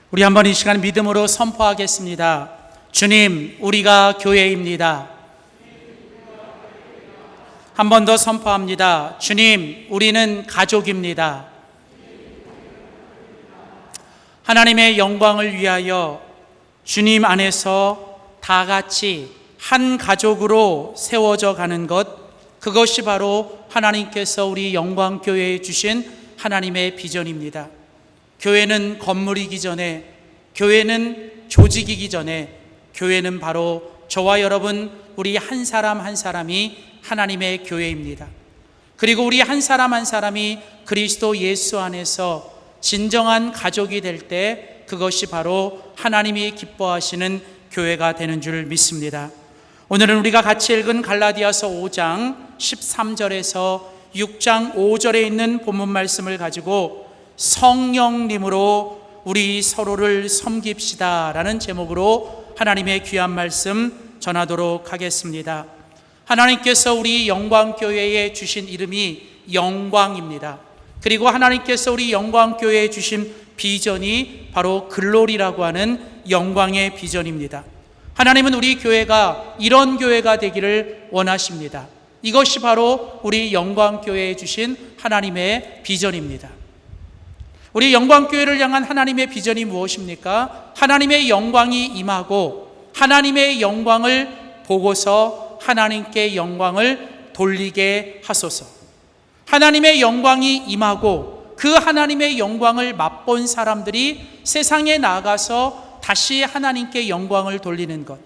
우리 한번 이 시간 믿음으로 선포하겠습니다. 주님, 우리가 교회입니다. 한 번 더 선포합니다. 주님, 우리는 가족입니다. 하나님의 영광을 위하여 주님 안에서 다 같이 한 가족으로 세워져 가는 것, 그것이 바로 하나님께서 우리 영광교회에 주신 하나님의 비전입니다. 교회는 건물이기 전에, 교회는 조직이기 전에, 교회는 바로 저와 여러분 우리 한 사람 한 사람이 하나님의 교회입니다. 그리고 우리 한 사람 한 사람이 그리스도 예수 안에서 진정한 가족이 될 때 그것이 바로 하나님이 기뻐하시는 교회가 되는 줄 믿습니다. 오늘은 우리가 같이 읽은 갈라디아서 5장 13절에서 6장 5절에 있는 본문 말씀을 가지고 성령님으로 우리 서로를 섬깁시다 라는 제목으로 하나님의 귀한 말씀 전하도록 하겠습니다. 하나님께서 우리 영광교회에 주신 이름이 영광입니다. 그리고 하나님께서 우리 영광교회에 주신 비전이 바로 글로리라고 하는 영광의 비전입니다. 하나님은 우리 교회가 이런 교회가 되기를 원하십니다. 이것이 바로 우리 영광교회에 주신 하나님의 비전입니다. 우리 영광교회를 향한 하나님의 비전이 무엇입니까? 하나님의 영광이 임하고 하나님의 영광을 보고서 하나님께 영광을 돌리게 하소서. 하나님의 영광이 임하고 그 하나님의 영광을 맛본 사람들이 세상에 나가서 다시 하나님께 영광을 돌리는 것,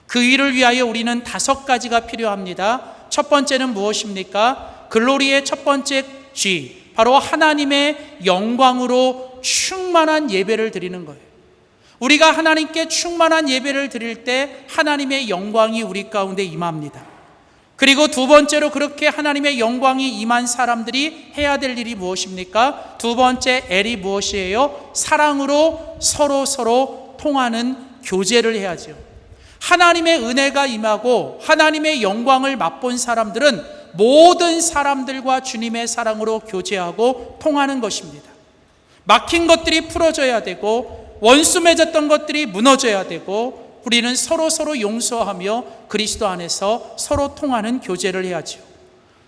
그 일을 위하여 우리는 5가지가 필요합니다. 첫 번째는 무엇입니까? 글로리의 첫 번째 G, 바로 하나님의 영광으로 충만한 예배를 드리는 거예요. 우리가 하나님께 충만한 예배를 드릴 때 하나님의 영광이 우리 가운데 임합니다. 그리고 두 번째로 그렇게 하나님의 영광이 임한 사람들이 해야 될 일이 무엇입니까? 두 번째 L이 무엇이에요? 사랑으로 서로 통하는 교제를 해야죠. 하나님의 은혜가 임하고 하나님의 영광을 맛본 사람들은 모든 사람들과 주님의 사랑으로 교제하고 통하는 것입니다. 막힌 것들이 풀어져야 되고 원수 맺었던 것들이 무너져야 되고 우리는 서로 용서하며 그리스도 안에서 서로 통하는 교제를 해야죠.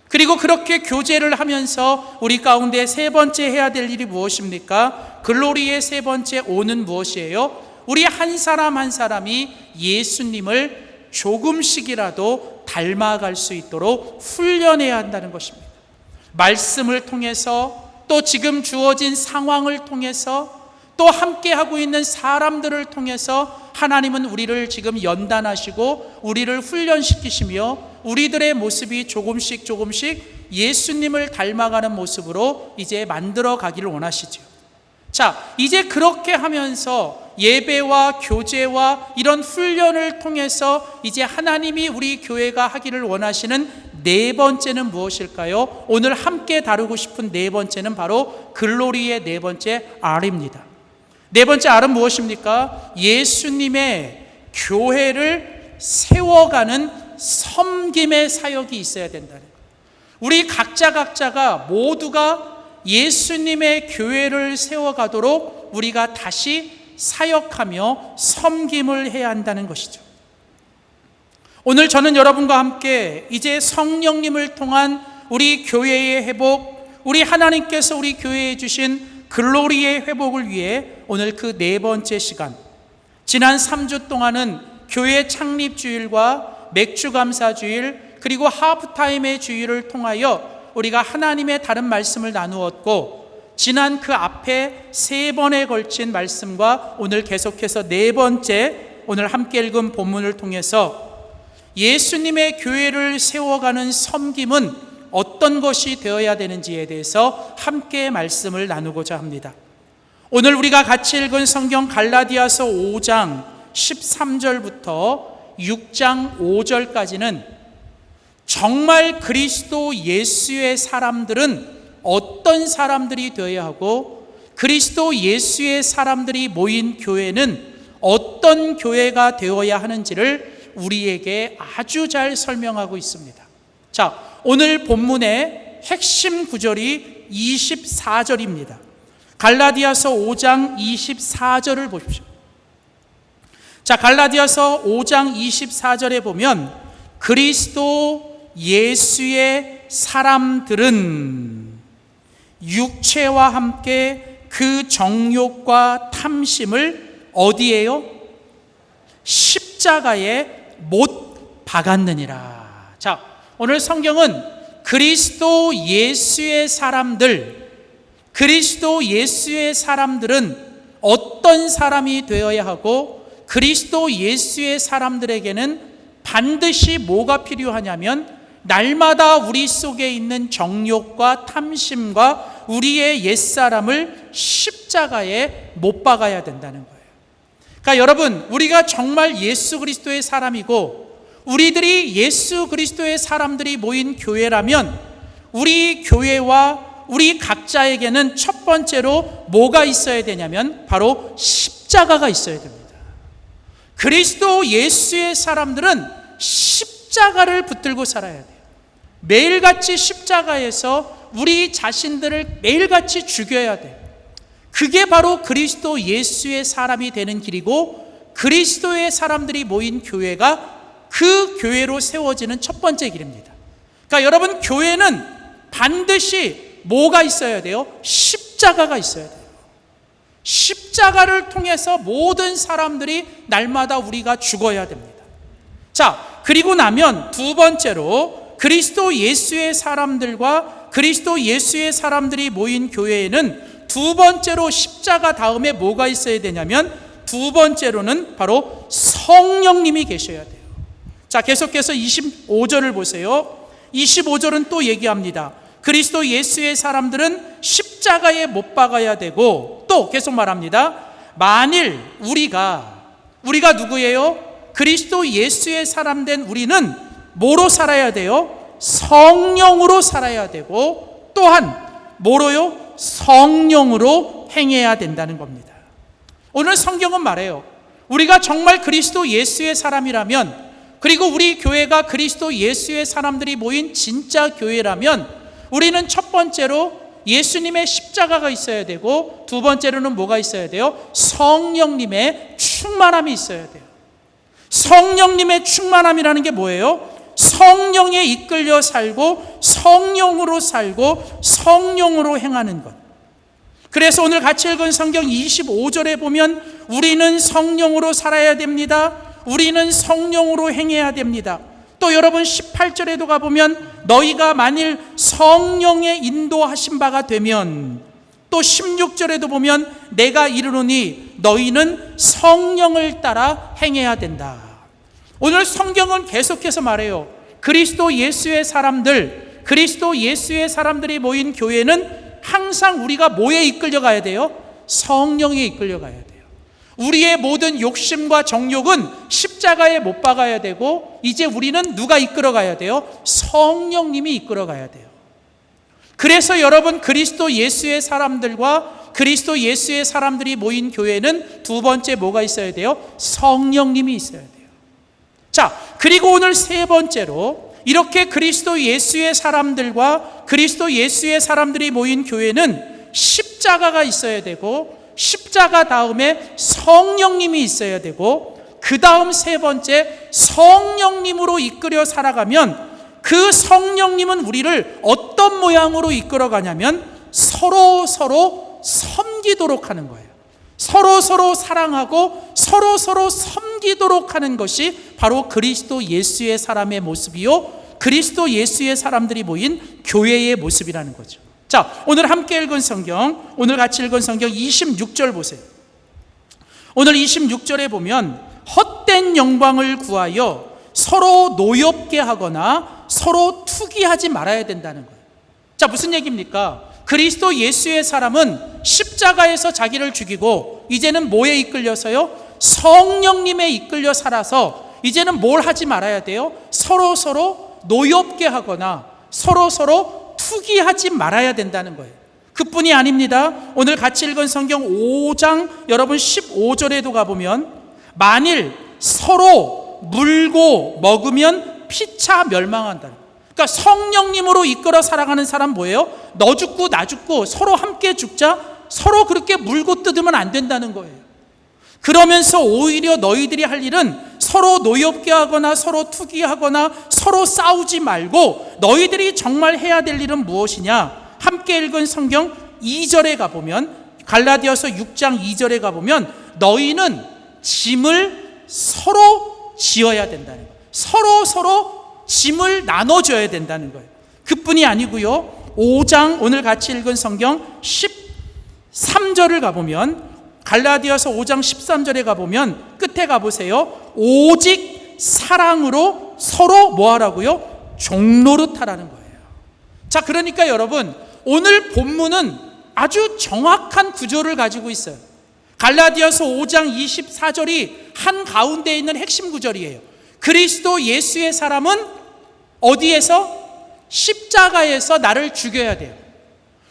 그리고 그렇게 교제를 하면서 우리 가운데 세 번째 해야 될 일이 무엇입니까? 글로리의 세 번째 O는 무엇이에요? 우리 한 사람 한 사람이 예수님을 조금씩이라도 닮아갈 수 있도록 훈련해야 한다는 것입니다. 말씀을 통해서, 또 지금 주어진 상황을 통해서, 또 함께하고 있는 사람들을 통해서 하나님은 우리를 지금 연단하시고 우리를 훈련시키시며 우리들의 모습이 조금씩 예수님을 닮아가는 모습으로 이제 만들어 가기를 원하시죠. 자, 이제 그렇게 하면서 예배와 교제와 이런 훈련을 통해서 이제 하나님이 우리 교회가 하기를 원하시는 네 번째는 무엇일까요? 오늘 함께 다루고 싶은 네 번째는 바로 글로리의 네 번째 R입니다. 네 번째 R은 무엇입니까? 예수님의 교회를 세워가는 섬김의 사역이 있어야 된다는 거예요. 우리 각자가 모두가 예수님의 교회를 세워가도록 우리가 다시 사역하며 섬김을 해야 한다는 것이죠. 오늘 저는 여러분과 함께 이제 성령님을 통한 우리 교회의 회복, 우리 하나님께서 우리 교회에 주신 글로리의 회복을 위해 오늘 그 네 번째 시간, 지난 3주 동안은 교회 창립주일과 맥주감사주일 그리고 하프타임의 주일을 통하여 우리가 하나님의 다른 말씀을 나누었고, 지난 그 앞에 3번에 걸친 말씀과 오늘 계속해서 네 번째 오늘 함께 읽은 본문을 통해서 예수님의 교회를 세워가는 섬김은 어떤 것이 되어야 되는지에 대해서 함께 말씀을 나누고자 합니다. 오늘 우리가 같이 읽은 성경 갈라디아서 5장 13절부터 6장 5절까지는 정말 그리스도 예수의 사람들은 어떤 사람들이 되어야 하고 그리스도 예수의 사람들이 모인 교회는 어떤 교회가 되어야 하는지를 우리에게 아주 잘 설명하고 있습니다. 자, 오늘 본문의 핵심 구절이 24절입니다. 갈라디아서 5장 24절을 보십시오. 자, 갈라디아서 5장 24절에 보면 그리스도 예수의 사람들은 육체와 함께 그 정욕과 탐심을 어디에요? 십자가에 못 박았느니라. 자, 오늘 성경은 그리스도 예수의 사람들, 그리스도 예수의 사람들은 어떤 사람이 되어야 하고 그리스도 예수의 사람들에게는 반드시 뭐가 필요하냐면 날마다 우리 속에 있는 정욕과 탐심과 우리의 옛사람을 십자가에 못 박아야 된다는 거예요. 그러니까 여러분, 우리가 정말 예수 그리스도의 사람이고 우리들이 예수 그리스도의 사람들이 모인 교회라면 우리 교회와 우리 각자에게는 첫 번째로 뭐가 있어야 되냐면 바로 십자가가 있어야 됩니다. 그리스도 예수의 사람들은 십자가를 붙들고 살아야 돼요. 매일같이 십자가에서 우리 자신들을 매일같이 죽여야 돼요. 그게 바로 그리스도 예수의 사람이 되는 길이고 그리스도의 사람들이 모인 교회가 그 교회로 세워지는 첫 번째 길입니다. 그러니까 여러분, 교회는 반드시 뭐가 있어야 돼요? 십자가가 있어야 돼요. 십자가를 통해서 모든 사람들이 날마다 우리가 죽어야 됩니다. 자, 그리고 나면 두 번째로 그리스도 예수의 사람들과 그리스도 예수의 사람들이 모인 교회에는 두 번째로 십자가 다음에 뭐가 있어야 되냐면 두 번째로는 바로 성령님이 계셔야 돼요. 자, 계속해서 25절을 보세요. 25절은 또 얘기합니다. 그리스도 예수의 사람들은 십자가에 못 박아야 되고 또 계속 말합니다. 만일 우리가 누구예요? 그리스도 예수의 사람 된 우리는 뭐로 살아야 돼요? 성령으로 살아야 되고 또한 뭐로요? 성령으로 행해야 된다는 겁니다. 오늘 성경은 말해요. 우리가 정말 그리스도 예수의 사람이라면 그리고 우리 교회가 그리스도 예수의 사람들이 모인 진짜 교회라면 우리는 첫 번째로 예수님의 십자가가 있어야 되고 두 번째로는 뭐가 있어야 돼요? 성령님의 충만함이 있어야 돼요. 성령님의 충만함이라는 게 뭐예요? 성령에 이끌려 살고 성령으로 살고 성령으로 행하는 것. 그래서 오늘 같이 읽은 성경 25절에 보면 우리는 성령으로 살아야 됩니다. 우리는 성령으로 행해야 됩니다. 또 여러분 18절에도 가보면 너희가 만일 성령의 인도하신 바가 되면 또 16절에도 보면 내가 이르노니 너희는 성령을 따라 행해야 된다. 오늘 성경은 계속해서 말해요. 그리스도 예수의 사람들, 그리스도 예수의 사람들이 모인 교회는 항상 우리가 뭐에 이끌려 가야 돼요? 성령에 이끌려 가야 돼요. 우리의 모든 욕심과 정욕은 십자가에 못 박아야 되고 이제 우리는 누가 이끌어 가야 돼요? 성령님이 이끌어 가야 돼요. 그래서 여러분, 그리스도 예수의 사람들과 그리스도 예수의 사람들이 모인 교회는 두 번째 뭐가 있어야 돼요? 성령님이 있어야 돼요. 자, 그리고 오늘 세 번째로 이렇게 그리스도 예수의 사람들과 그리스도 예수의 사람들이 모인 교회는 십자가가 있어야 되고 십자가 다음에 성령님이 있어야 되고 그 다음 세 번째 성령님으로 이끌어 살아가면 그 성령님은 우리를 어떤 모양으로 이끌어 가냐면 서로 섬기도록 하는 거예요. 서로 사랑하고 서로 섬기도록 하는 것이 바로 그리스도 예수의 사람의 모습이요 그리스도 예수의 사람들이 모인 교회의 모습이라는 거죠. 자, 오늘 함께 읽은 성경, 오늘 같이 읽은 성경 26절 보세요. 오늘 26절에 보면 헛된 영광을 구하여 서로 노엽게 하거나 서로 투기하지 말아야 된다는 거예요. 자, 무슨 얘기입니까? 그리스도 예수의 사람은 십자가에서 자기를 죽이고 이제는 뭐에 이끌려서요? 성령님에 이끌려 살아서 이제는 뭘 하지 말아야 돼요? 서로 노엽게 하거나 서로 투기하지 말아야 된다는 거예요. 그뿐이 아닙니다. 오늘 같이 읽은 성경 5장 여러분 15절에도 가보면 만일 서로 물고 먹으면 피차 멸망한다. 그러니까 성령님으로 이끌어 살아가는 사람 뭐예요? 너 죽고 나 죽고 서로 함께 죽자, 서로 그렇게 물고 뜯으면 안 된다는 거예요. 그러면서 오히려 너희들이 할 일은 서로 노엽게 하거나 서로 투기하거나 서로 싸우지 말고 너희들이 정말 해야 될 일은 무엇이냐? 함께 읽은 성경 2절에 가보면, 갈라디아서 6장 2절에 가보면 너희는 짐을 서로 지어야 된다는 거예요. 서로 짐을 나눠줘야 된다는 거예요. 그뿐이 아니고요, 5장 오늘 같이 읽은 성경 13절을 가보면, 갈라디아서 5장 13절에 가보면 끝에 가보세요. 오직 사랑으로 서로 뭐 하라고요? 종노릇하라는 거예요. 자, 그러니까 여러분, 오늘 본문은 아주 정확한 구조를 가지고 있어요. 갈라디아서 5장 24절이 한가운데 있는 핵심 구절이에요. 그리스도 예수의 사람은 어디에서? 십자가에서 나를 죽여야 돼요.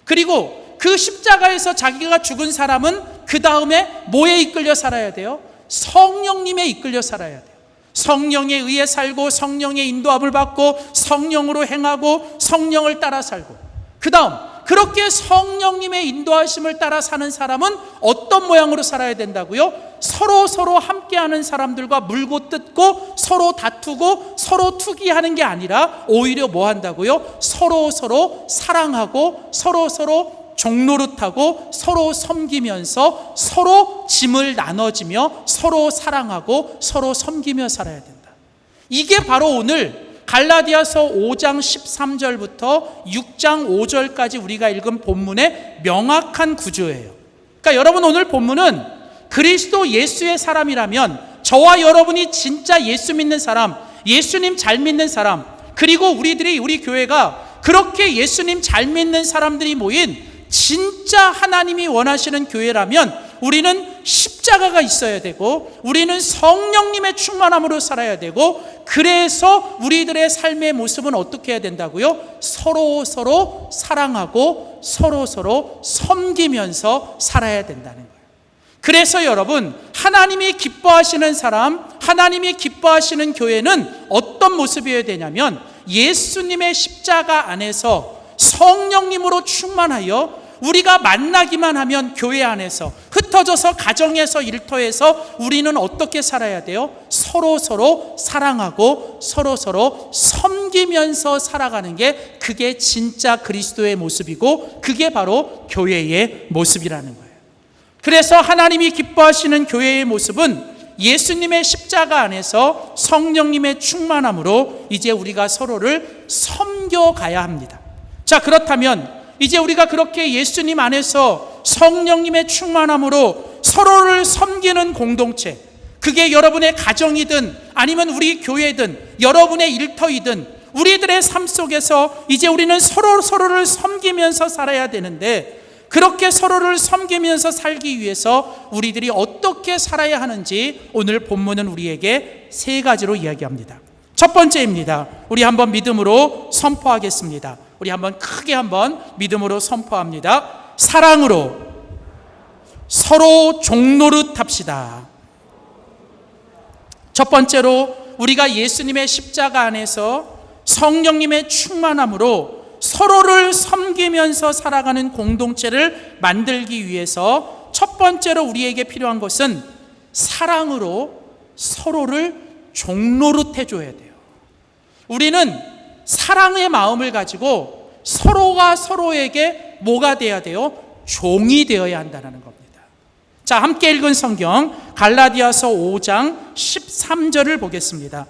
그리고 그 십자가에서 자기가 죽은 사람은 그 다음에 뭐에 이끌려 살아야 돼요? 성령님에 이끌려 살아야 돼요. 성령에 의해 살고 성령의 인도함을 받고 성령으로 행하고 성령을 따라 살고, 그 다음 그렇게 성령님의 인도하심을 따라 사는 사람은 어떤 모양으로 살아야 된다고요? 서로 함께하는 사람들과 물고 뜯고 서로 다투고 서로 투기하는 게 아니라 오히려 뭐 한다고요? 서로 사랑하고 서로 종노릇하고 서로 섬기면서 서로 짐을 나눠지며 서로 사랑하고 서로 섬기며 살아야 된다. 이게 바로 오늘 갈라디아서 5장 13절부터 6장 5절까지 우리가 읽은 본문의 명확한 구조예요. 그러니까 여러분, 오늘 본문은 그리스도 예수의 사람이라면, 저와 여러분이 진짜 예수 믿는 사람, 예수님 잘 믿는 사람, 그리고 우리 교회가 그렇게 예수님 잘 믿는 사람들이 모인 진짜 하나님이 원하시는 교회라면 우리는 십자가가 있어야 되고 우리는 성령님의 충만함으로 살아야 되고, 그래서 우리들의 삶의 모습은 어떻게 해야 된다고요? 서로 사랑하고 서로 섬기면서 살아야 된다는 거예요. 그래서 여러분, 하나님이 기뻐하시는 사람, 하나님이 기뻐하시는 교회는 어떤 모습이어야 되냐면, 예수님의 십자가 안에서 성령님으로 충만하여 우리가 만나기만 하면 교회 안에서, 흩어져서 가정에서 일터에서 우리는 어떻게 살아야 돼요? 서로 사랑하고 서로 섬기면서 살아가는 게, 그게 진짜 그리스도의 모습이고 그게 바로 교회의 모습이라는 거예요. 그래서 하나님이 기뻐하시는 교회의 모습은 예수님의 십자가 안에서 성령님의 충만함으로 이제 우리가 서로를 섬겨가야 합니다. 자, 그렇다면 이제 우리가 그렇게 예수님 안에서 성령님의 충만함으로 서로를 섬기는 공동체, 그게 여러분의 가정이든 아니면 우리 교회든 여러분의 일터이든 우리들의 삶 속에서 이제 우리는 서로를 섬기면서 살아야 되는데, 그렇게 서로를 섬기면서 살기 위해서 우리들이 어떻게 살아야 하는지 오늘 본문은 우리에게 세 가지로 이야기합니다. 첫 번째입니다. 우리 한번 믿음으로 선포하겠습니다. 우리 한번 크게 한번 믿음으로 선포합니다. 사랑으로 서로 종노릇합시다. 첫 번째로 우리가 예수님의 십자가 안에서 성령님의 충만함으로 서로를 섬기면서 살아가는 공동체를 만들기 위해서 첫 번째로 우리에게 필요한 것은 사랑으로 서로를 종노릇해 줘야 돼요. 우리는 사랑의 마음을 가지고 서로가 서로에게 뭐가 돼야 돼요? 종이 되어야 한다는 겁니다. 자, 함께 읽은 성경 갈라디아서 5장 13절을 보겠습니다.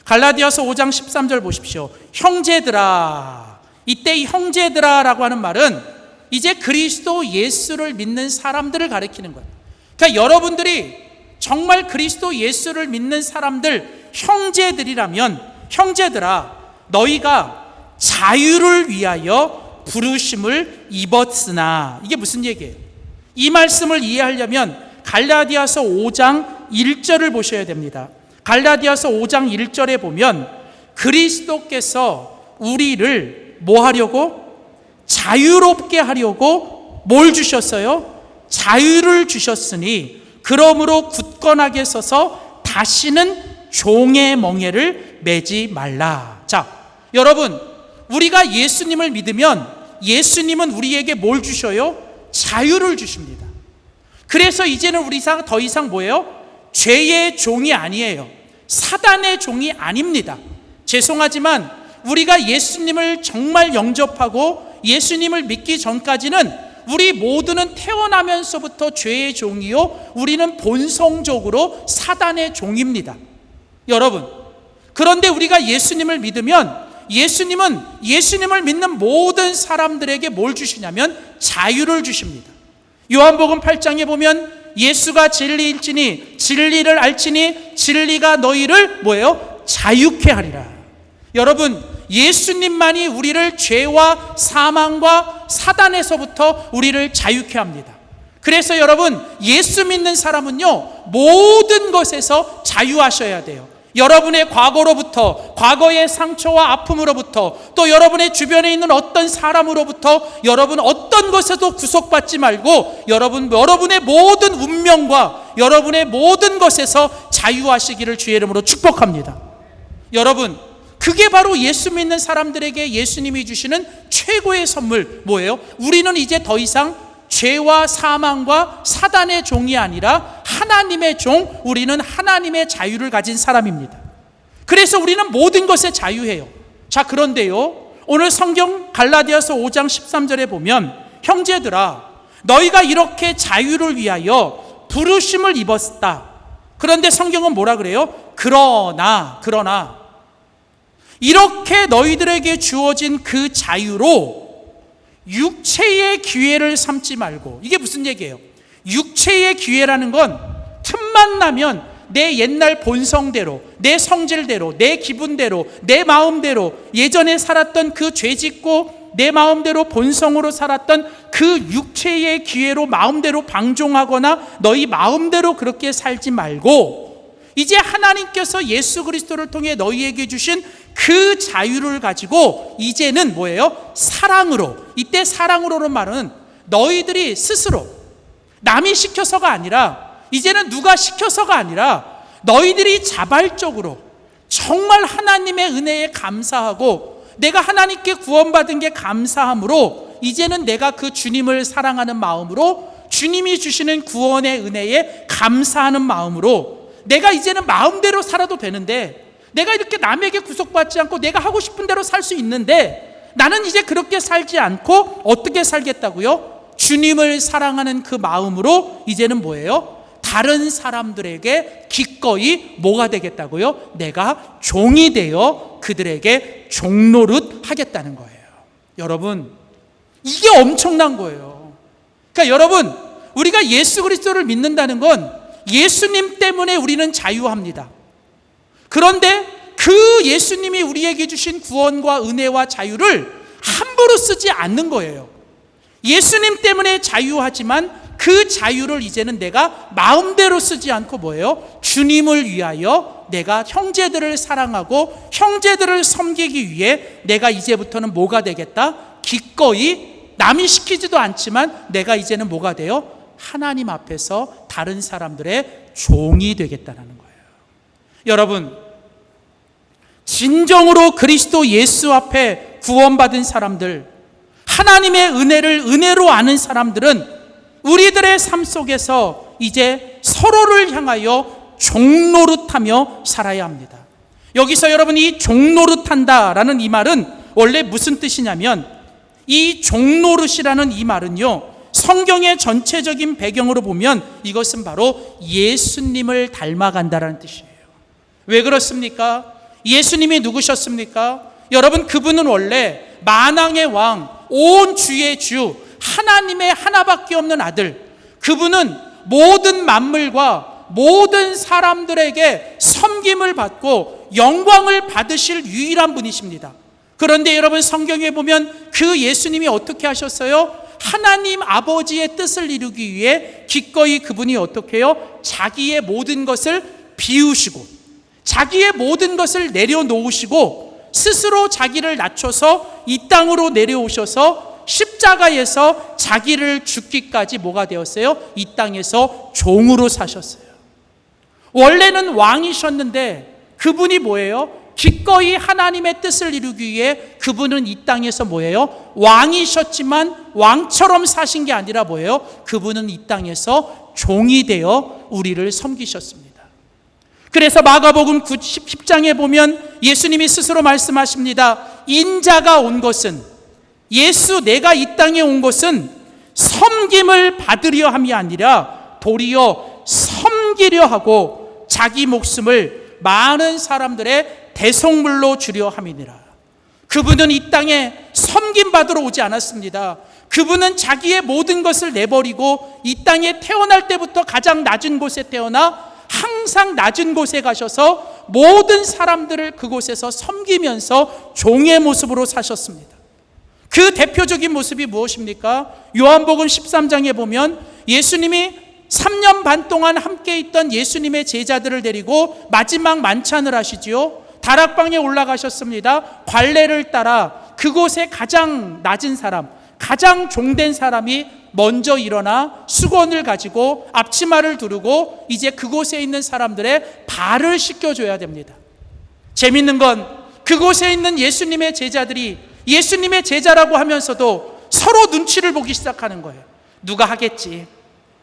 갈라디아서 5장 13절 보십시오. 형제들아, 이때 이 형제들아라고 하는 말은 이제 그리스도 예수를 믿는 사람들을 가리키는 거예요. 그러니까 여러분들이 정말 그리스도 예수를 믿는 사람들, 형제들이라면, 형제들아, 너희가 자유를 위하여 부르심을 입었으나, 이게 무슨 얘기예요? 이 말씀을 이해하려면 갈라디아서 5장 1절을 보셔야 됩니다. 갈라디아서 5장 1절에 보면 그리스도께서 우리를 뭐 하려고? 자유롭게 하려고 뭘 주셨어요? 자유를 주셨으니 그러므로 굳건하게 서서 다시는 종의 멍에를 매지 말라. 자, 여러분, 우리가 예수님을 믿으면 예수님은 우리에게 뭘 주셔요? 자유를 주십니다. 그래서 이제는 우리 더 이상 뭐예요? 죄의 종이 아니에요. 사단의 종이 아닙니다. 죄송하지만 우리가 예수님을 정말 영접하고 예수님을 믿기 전까지는 우리 모두는 태어나면서부터 죄의 종이요, 우리는 본성적으로 사단의 종입니다. 여러분, 그런데 우리가 예수님을 믿으면 예수님을 믿는 모든 사람들에게 뭘 주시냐면 자유를 주십니다. 요한복음 8장에 보면 예수가 진리일지니 진리를 알지니 진리가 너희를 뭐예요? 자유케 하리라. 여러분, 예수님만이 우리를 죄와 사망과 사단에서부터 우리를 자유케 합니다. 그래서 여러분, 예수 믿는 사람은요, 모든 것에서 자유하셔야 돼요. 여러분의 과거로부터, 과거의 상처와 아픔으로부터, 또 여러분의 주변에 있는 어떤 사람으로부터 여러분 어떤 것에도 구속받지 말고 여러분의 모든 운명과 여러분의 모든 것에서 자유하시기를 주의 이름으로 축복합니다. 여러분, 그게 바로 예수 믿는 사람들에게 예수님이 주시는 최고의 선물 뭐예요? 우리는 이제 더 이상 죄와 사망과 사단의 종이 아니라 하나님의 종, 우리는 하나님의 자유를 가진 사람입니다. 그래서 우리는 모든 것에 자유해요. 자, 그런데요, 오늘 성경 갈라디아서 5장 13절에 보면 형제들아, 너희가 이렇게 자유를 위하여 부르심을 입었다. 그런데 성경은 뭐라 그래요? 그러나 이렇게 너희들에게 주어진 그 자유로 육체의 기회를 삼지 말고. 이게 무슨 얘기예요? 육체의 기회라는 건 틈만 나면 내 옛날 본성대로, 내 성질대로, 내 기분대로, 내 마음대로, 예전에 살았던 그 죄짓고 내 마음대로 본성으로 살았던 그 육체의 기회로 마음대로 방종하거나 너희 마음대로 그렇게 살지 말고, 이제 하나님께서 예수 그리스도를 통해 너희에게 주신 그 자유를 가지고 이제는 뭐예요? 사랑으로. 이때 사랑으로는 말은 너희들이 스스로, 남이 시켜서가 아니라, 이제는 누가 시켜서가 아니라 너희들이 자발적으로 정말 하나님의 은혜에 감사하고 내가 하나님께 구원받은 게 감사함으로 이제는 내가 그 주님을 사랑하는 마음으로, 주님이 주시는 구원의 은혜에 감사하는 마음으로 내가 이제는 마음대로 살아도 되는데, 내가 이렇게 남에게 구속받지 않고 내가 하고 싶은 대로 살 수 있는데, 나는 이제 그렇게 살지 않고 어떻게 살겠다고요? 주님을 사랑하는 그 마음으로 이제는 뭐예요? 다른 사람들에게 기꺼이 뭐가 되겠다고요? 내가 종이 되어 그들에게 종노릇 하겠다는 거예요. 여러분, 이게 엄청난 거예요. 그러니까 여러분, 우리가 예수 그리스도를 믿는다는 건 예수님 때문에 우리는 자유합니다. 그런데 그 예수님이 우리에게 주신 구원과 은혜와 자유를 함부로 쓰지 않는 거예요. 예수님 때문에 자유하지만 그 자유를 이제는 내가 마음대로 쓰지 않고 뭐예요? 주님을 위하여 내가 형제들을 사랑하고 형제들을 섬기기 위해 내가 이제부터는 뭐가 되겠다? 기꺼이, 남이 시키지도 않지만 내가 이제는 뭐가 돼요? 하나님 앞에서 다른 사람들의 종이 되겠다는 거예요. 여러분, 진정으로 그리스도 예수 앞에 구원받은 사람들, 하나님의 은혜를 은혜로 아는 사람들은 우리들의 삶 속에서 이제 서로를 향하여 종노릇하며 살아야 합니다. 여기서 여러분, 이 종노릇한다라는 이 말은 원래 무슨 뜻이냐면, 이 종노릇이라는 이 말은요, 성경의 전체적인 배경으로 보면 이것은 바로 예수님을 닮아간다라는 뜻이에요. 왜 그렇습니까? 예수님이 누구셨습니까? 여러분, 그분은 원래 만왕의 왕, 온 주의 주, 하나님의 하나밖에 없는 아들, 그분은 모든 만물과 모든 사람들에게 섬김을 받고 영광을 받으실 유일한 분이십니다. 그런데 여러분, 성경에 보면 그 예수님이 어떻게 하셨어요? 하나님 아버지의 뜻을 이루기 위해 기꺼이 그분이 어떻게 해요? 자기의 모든 것을 비우시고 자기의 모든 것을 내려놓으시고 스스로 자기를 낮춰서 이 땅으로 내려오셔서 십자가에서 자기를 죽기까지 뭐가 되었어요? 이 땅에서 종으로 사셨어요. 원래는 왕이셨는데 그분이 뭐예요? 기꺼이 하나님의 뜻을 이루기 위해 그분은 이 땅에서 뭐예요? 왕이셨지만 왕처럼 사신 게 아니라 뭐예요? 그분은 이 땅에서 종이 되어 우리를 섬기셨습니다. 그래서 마가복음 10장에 보면 예수님이 스스로 말씀하십니다. 인자가 온 것은, 내가 이 땅에 온 것은 섬김을 받으려 함이 아니라 도리어 섬기려 하고 자기 목숨을 많은 사람들의 대속물로 주려 함이니라. 그분은 이 땅에 섬김받으러 오지 않았습니다. 그분은 자기의 모든 것을 내버리고 이 땅에 태어날 때부터 가장 낮은 곳에 태어나 항상 낮은 곳에 가셔서 모든 사람들을 그곳에서 섬기면서 종의 모습으로 사셨습니다. 그 대표적인 모습이 무엇입니까? 요한복음 13장에 보면 예수님이 3년 반 동안 함께 있던 예수님의 제자들을 데리고 마지막 만찬을 하시지요. 다락방에 올라가셨습니다. 관례를 따라 그곳에 가장 낮은 사람, 가장 종된 사람이 먼저 일어나 수건을 가지고 앞치마를 두르고 이제 그곳에 있는 사람들의 발을 씻겨줘야 됩니다. 재밌는 건 그곳에 있는 예수님의 제자들이 예수님의 제자라고 하면서도 서로 눈치를 보기 시작하는 거예요. 누가 하겠지?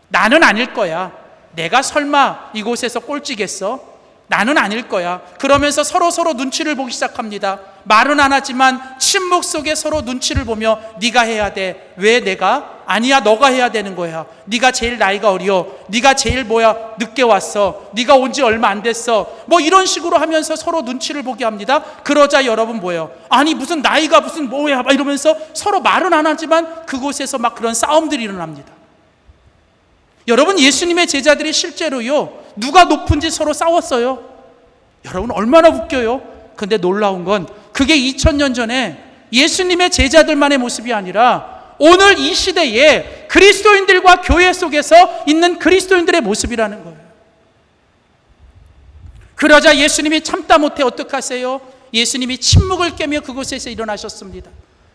나는 아닐 거야. 내가 설마 이곳에서 꼴찌겠어? 나는 아닐 거야. 그러면서 서로 눈치를 보기 시작합니다. 말은 안 하지만 침묵 속에 서로 눈치를 보며 네가 해야 돼. 왜 내가? 아니야, 너가 해야 되는 거야. 네가 제일 나이가 어려. 네가 제일 늦게 왔어. 네가 온 지 얼마 안 됐어. 이런 식으로 하면서 서로 눈치를 보게 합니다. 그러자 여러분 뭐예요? 아니 무슨 나이가 무슨 뭐야 이러면서 서로 말은 안 하지만 그곳에서 막 그런 싸움들이 일어납니다. 여러분, 예수님의 제자들이 실제로요, 누가 높은지 서로 싸웠어요. 여러분, 얼마나 웃겨요. 근데 놀라운 건 그게 2000년 전에 예수님의 제자들만의 모습이 아니라 오늘 이 시대에 그리스도인들과 교회 속에서 있는 그리스도인들의 모습이라는 거예요. 그러자 예수님이 참다 못해 어떡하세요? 예수님이 침묵을 깨며 그곳에서 일어나셨습니다.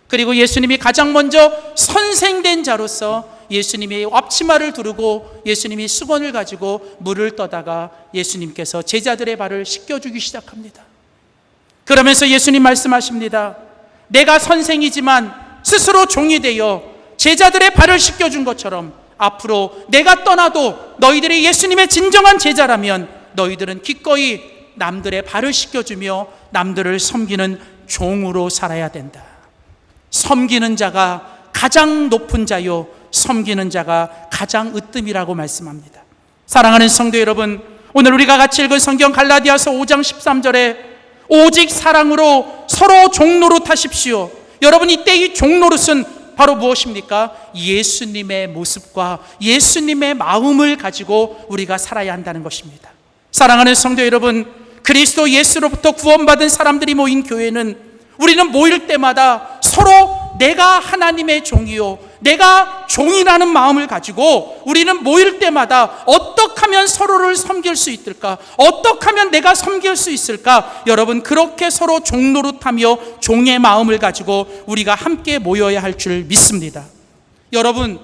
그리고 예수님이 가장 먼저 선생된 자로서 예수님이 앞치마를 두르고 예수님이 수건을 가지고 물을 떠다가 예수님께서 제자들의 발을 씻겨주기 시작합니다. 그러면서 예수님 말씀하십니다. 내가 선생이지만 스스로 종이 되어 제자들의 발을 씻겨준 것처럼 앞으로 내가 떠나도 너희들이 예수님의 진정한 제자라면 너희들은 기꺼이 남들의 발을 씻겨주며 남들을 섬기는 종으로 살아야 된다. 섬기는 자가 가장 높은 자요, 섬기는 자가 가장 으뜸이라고 말씀합니다. 사랑하는 성도 여러분, 오늘 우리가 같이 읽은 성경 갈라디아서 5장 13절에 오직 사랑으로 서로 종노릇하십시오. 여러분, 이때 이 종노릇은 바로 무엇입니까? 예수님의 모습과 예수님의 마음을 가지고 우리가 살아야 한다는 것입니다. 사랑하는 성도 여러분, 그리스도 예수로부터 구원받은 사람들이 모인 교회는 우리는 모일 때마다 서로 내가 하나님의 종이요, 내가 종이라는 마음을 가지고 우리는 모일 때마다 어떻게 하면 서로를 섬길 수 있을까? 어떻게 하면 내가 섬길 수 있을까? 여러분, 그렇게 서로 종노릇하며 종의 마음을 가지고 우리가 함께 모여야 할 줄 믿습니다. 여러분,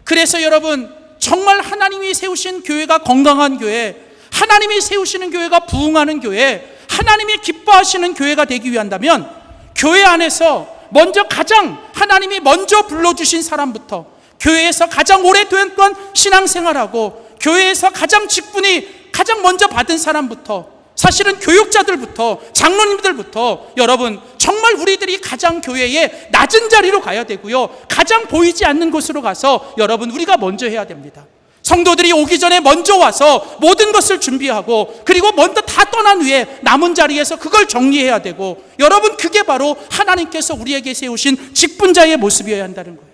그래서 여러분, 정말 하나님이 세우신 교회가 건강한 교회, 하나님이 세우시는 교회가 부흥하는 교회, 하나님이 기뻐하시는 교회가 되기 위한다면 교회 안에서 먼저 가장 하나님이 먼저 불러주신 사람부터, 교회에서 가장 오랫동안 신앙생활하고 교회에서 가장 직분이 가장 먼저 받은 사람부터, 사실은 교육자들부터, 장로님들부터, 여러분 정말 우리들이 가장 교회의 낮은 자리로 가야 되고요, 가장 보이지 않는 곳으로 가서 여러분 우리가 먼저 해야 됩니다. 성도들이 오기 전에 먼저 와서 모든 것을 준비하고 그리고 먼저 다 떠난 후에 남은 자리에서 그걸 정리해야 되고, 여러분 그게 바로 하나님께서 우리에게 세우신 직분자의 모습이어야 한다는 거예요.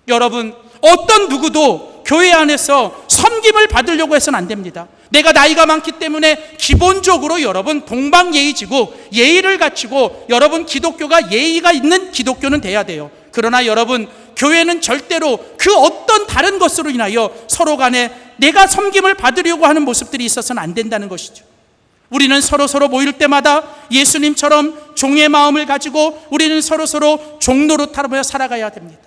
여러분, 어떤 누구도 교회 안에서 섬김을 받으려고 해서는 안 됩니다. 내가 나이가 많기 때문에 기본적으로 여러분 동방예의지고 예의를 갖추고 여러분 기독교가 예의가 있는 기독교는 돼야 돼요. 그러나 여러분, 교회는 절대로 그 어떤 다른 것으로 인하여 서로 간에 내가 섬김을 받으려고 하는 모습들이 있어서는 안 된다는 것이죠. 우리는 서로 모일 때마다 예수님처럼 종의 마음을 가지고 우리는 서로 종노릇하며 살아가야 됩니다.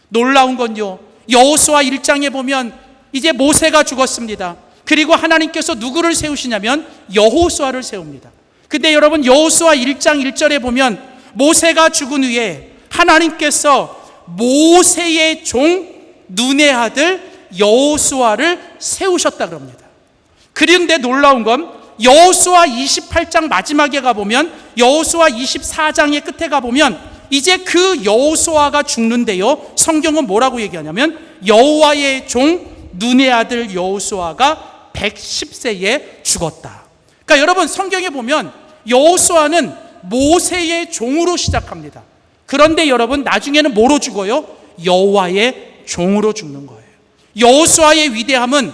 놀라운 건요, 여호수아 1장에 보면 이제 모세가 죽었습니다. 그리고 하나님께서 누구를 세우시냐면 여호수아를 세웁니다. 근데 여러분 여호수아 1장 1절에 보면 모세가 죽은 후에 하나님께서 모세의 종 눈의 아들 여호수아를 세우셨다 그럽니다. 그런데 놀라운 건 여호수아 28장 마지막에 가보면 여호수아 24장의 끝에 가보면 이제 그 여호수아가 죽는데요, 성경은 뭐라고 얘기하냐면 여호와의 종 눈의 아들 여호수아가 110세에 죽었다. 그러니까 여러분 성경에 보면 여호수아는 모세의 종으로 시작합니다. 그런데 여러분 나중에는 뭐로 죽어요? 여호와의 종으로 죽는 거예요. 여호수아의 위대함은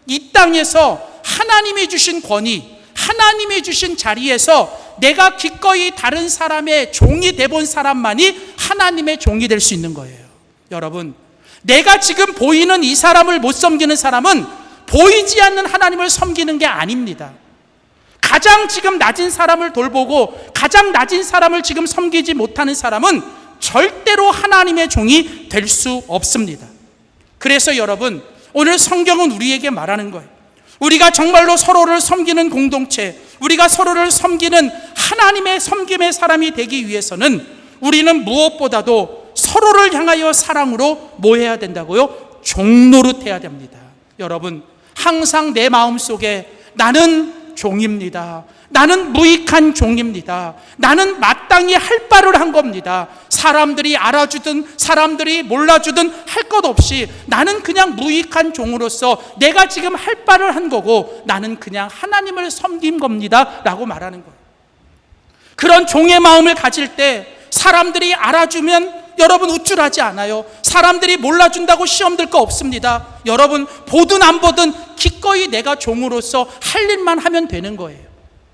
이 땅에서 하나님이 주신 권위, 하나님이 주신 자리에서 내가 기꺼이 다른 사람의 종이 돼본 사람만이 하나님의 종이 될 수 있는 거예요. 여러분, 내가 지금 보이는 이 사람을 못 섬기는 사람은 보이지 않는 하나님을 섬기는 게 아닙니다. 가장 지금 낮은 사람을 돌보고 가장 낮은 사람을 지금 섬기지 못하는 사람은 절대로 하나님의 종이 될 수 없습니다. 그래서 여러분, 오늘 성경은 우리에게 말하는 거예요. 우리가 정말로 서로를 섬기는 공동체, 우리가 서로를 섬기는 하나님의 섬김의 사람이 되기 위해서는 우리는 무엇보다도 서로를 향하여 사랑으로 뭐 해야 된다고요? 종노릇해야 됩니다. 여러분, 항상 내 마음속에 나는 종입니다. 나는 무익한 종입니다. 나는 마땅히 할 바를 한 겁니다. 사람들이 알아주든 사람들이 몰라주든 할 것 없이 나는 그냥 무익한 종으로서 내가 지금 할 바를 한 거고 나는 그냥 하나님을 섬긴 겁니다 라고 말하는 거예요. 그런 종의 마음을 가질 때 사람들이 알아주면 여러분 우쭐하지 않아요. 사람들이 몰라준다고 시험 들 거 없습니다. 여러분 보든 안 보든 기꺼이 내가 종으로서 할 일만 하면 되는 거예요.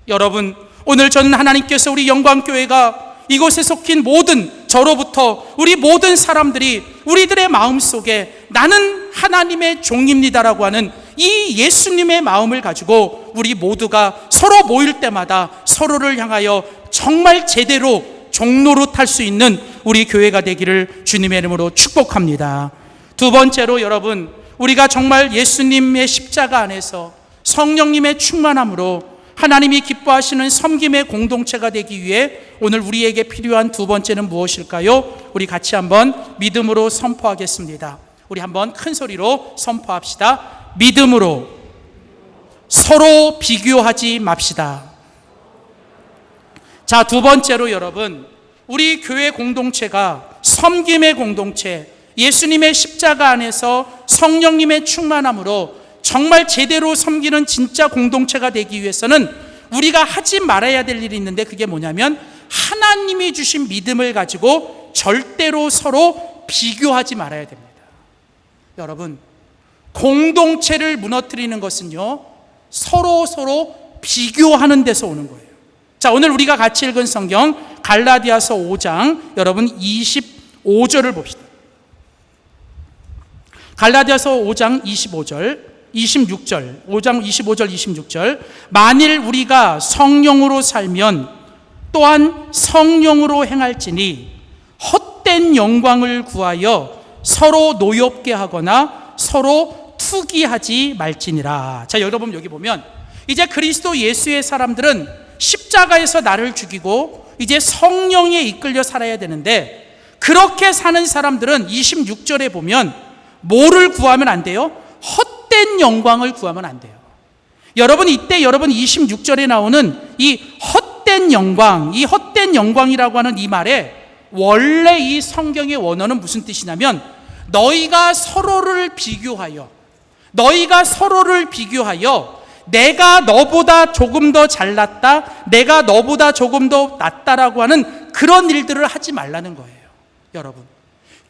여러분, 오늘 저는 하나님께서 우리 영광교회가 이곳에 속힌 모든 저로부터 우리 모든 사람들이 우리들의 마음속에 나는 하나님의 종입니다라고 하는 이 예수님의 마음을 가지고 우리 모두가 서로 모일 때마다 서로를 향하여 정말 제대로 종노릇할 수 있는 우리 교회가 되기를 주님의 이름으로 축복합니다. 두 번째로 여러분, 우리가 정말 예수님의 십자가 안에서 성령님의 충만함으로 하나님이 기뻐하시는 섬김의 공동체가 되기 위해 오늘 우리에게 필요한 두 번째는 무엇일까요? 우리 같이 한번 믿음으로 선포하겠습니다. 우리 한번 큰 소리로 선포합시다. 믿음으로 서로 비교하지 맙시다. 자, 두 번째로 여러분, 우리 교회 공동체가 섬김의 공동체, 예수님의 십자가 안에서 성령님의 충만함으로 정말 제대로 섬기는 진짜 공동체가 되기 위해서는 우리가 하지 말아야 될 일이 있는데 그게 뭐냐면 하나님이 주신 믿음을 가지고 절대로 서로 비교하지 말아야 됩니다. 여러분, 공동체를 무너뜨리는 것은요, 서로 비교하는 데서 오는 거예요. 자, 오늘 우리가 같이 읽은 성경 갈라디아서 5장 여러분 25절을 봅시다. 갈라디아서 5장 25절 26절, 5장 25절 26절. 만일 우리가 성령으로 살면 또한 성령으로 행할지니 헛된 영광을 구하여 서로 노엽게 하거나 서로 투기하지 말지니라. 자, 여러분 여기 보면 이제 그리스도 예수의 사람들은 십자가에서 나를 죽이고 이제 성령에 이끌려 살아야 되는데 그렇게 사는 사람들은 26절에 보면 뭐를 구하면 안 돼요? 헛된 영광을 구하면 안 돼요. 여러분, 이때 여러분 26절에 나오는 이 헛된 영광, 이 헛된 영광이라고 하는 이 말에 원래 이 성경의 원어는 무슨 뜻이냐면 너희가 서로를 비교하여 내가 너보다 조금 더 잘났다, 내가 너보다 조금 더 낫다라고 하는 그런 일들을 하지 말라는 거예요. 여러분,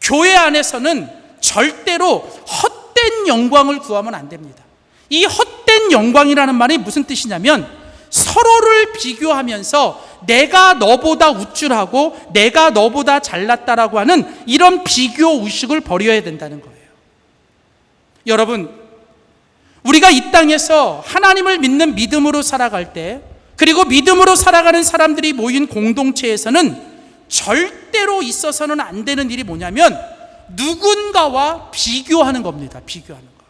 교회 안에서는 절대로 헛된 영광을 구하면 안 됩니다. 이 헛된 영광이라는 말이 무슨 뜻이냐면 서로를 비교하면서 내가 너보다 우쭐하고 내가 너보다 잘났다라고 하는 이런 비교 의식을 버려야 된다는 거예요. 여러분, 우리가 이 땅에서 하나님을 믿는 믿음으로 살아갈 때, 그리고 믿음으로 살아가는 사람들이 모인 공동체에서는 절대로 있어서는 안 되는 일이 뭐냐면 누군가와 비교하는 겁니다. 비교하는 거.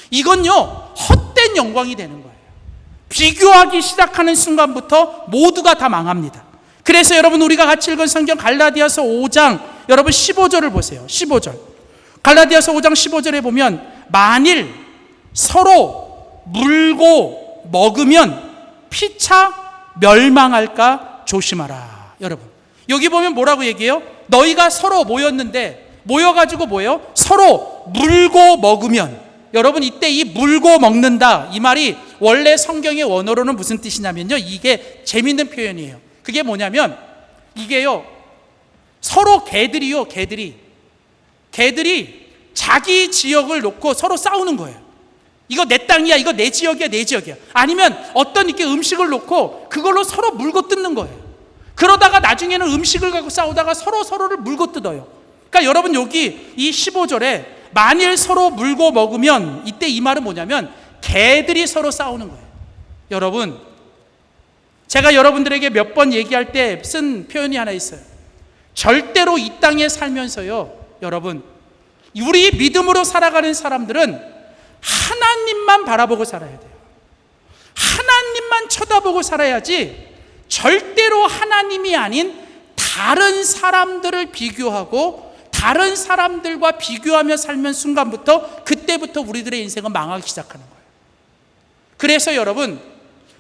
이건요, 헛된 영광이 되는 거예요. 비교하기 시작하는 순간부터 모두가 다 망합니다. 그래서 여러분 우리가 같이 읽은 성경 갈라디아서 5장 여러분 15절을 보세요. 15절. 갈라디아서 5장 15절에 보면 만일 서로 물고 먹으면 피차 멸망할까 조심하라. 여러분 여기 보면 뭐라고 얘기해요? 너희가 서로 모였는데 모여가지고 뭐예요? 서로 물고 먹으면. 여러분 이때 이 물고 먹는다 이 말이 원래 성경의 원어로는 무슨 뜻이냐면요, 이게 재밌는 표현이에요. 그게 뭐냐면 이게요, 서로 개들이 자기 지역을 놓고 서로 싸우는 거예요. 이거 내 땅이야, 이거 내 지역이야, 내 지역이야. 아니면 어떤 이렇게 음식을 놓고 그걸로 서로 물고 뜯는 거예요. 그러다가 나중에는 음식을 갖고 싸우다가 서로를 물고 뜯어요. 그러니까 여러분 여기 이 15절에 만일 서로 물고 먹으면, 이때 이 말은 뭐냐면 개들이 서로 싸우는 거예요. 여러분 제가 여러분들에게 몇 번 얘기할 때 쓴 표현이 하나 있어요. 절대로 이 땅에 살면서요, 여러분 우리 믿음으로 살아가는 사람들은 하나님만 바라보고 살아야 돼요. 하나님만 쳐다보고 살아야지 절대로 하나님이 아닌 다른 사람들을 비교하고 다른 사람들과 비교하며 살면 순간부터 그때부터 우리들의 인생은 망하기 시작하는 거예요. 그래서 여러분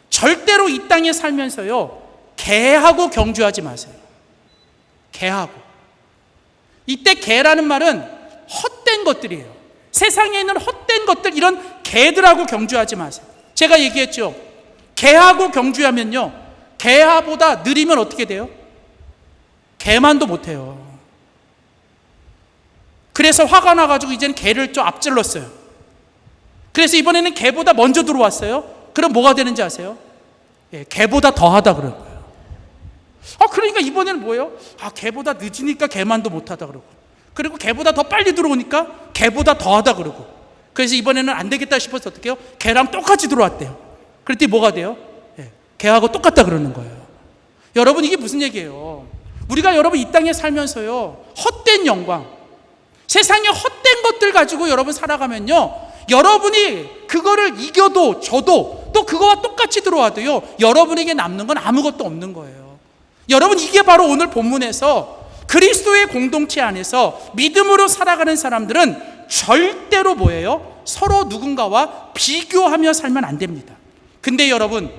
절대로 이 땅에 살면서요 개하고 경주하지 마세요. 개하고. 이때 개라는 말은 헛된 것들이에요. 세상에 있는 헛된 것들, 이런 개들하고 경주하지 마세요. 제가 얘기했죠, 개하고 경주하면요 개하보다 느리면 어떻게 돼요? 개만도 못해요. 그래서 화가 나가지고 이제는 개를 좀 앞질렀어요. 그래서 이번에는 개보다 먼저 들어왔어요. 그럼 뭐가 되는지 아세요? 개보다 더하다 그런 거예요. 그러니까 이번에는 뭐예요? 개보다 늦으니까 개만도 못하다 그러고, 그리고 개보다 더 빨리 들어오니까 개보다 더하다 그러고, 그래서 이번에는 안 되겠다 싶어서 어떻게 해요? 개랑 똑같이 들어왔대요. 그랬더니 뭐가 돼요? 개하고 똑같다 그러는 거예요. 여러분 이게 무슨 얘기예요? 우리가 여러분 이 땅에 살면서요 헛된 영광, 세상의 헛된 것들 가지고 여러분 살아가면요, 여러분이 그거를 이겨도 져도 또 그거와 똑같이 들어와도요 여러분에게 남는 건 아무것도 없는 거예요. 여러분 이게 바로 오늘 본문에서 그리스도의 공동체 안에서 믿음으로 살아가는 사람들은 절대로 뭐예요? 서로 누군가와 비교하며 살면 안 됩니다. 근데 여러분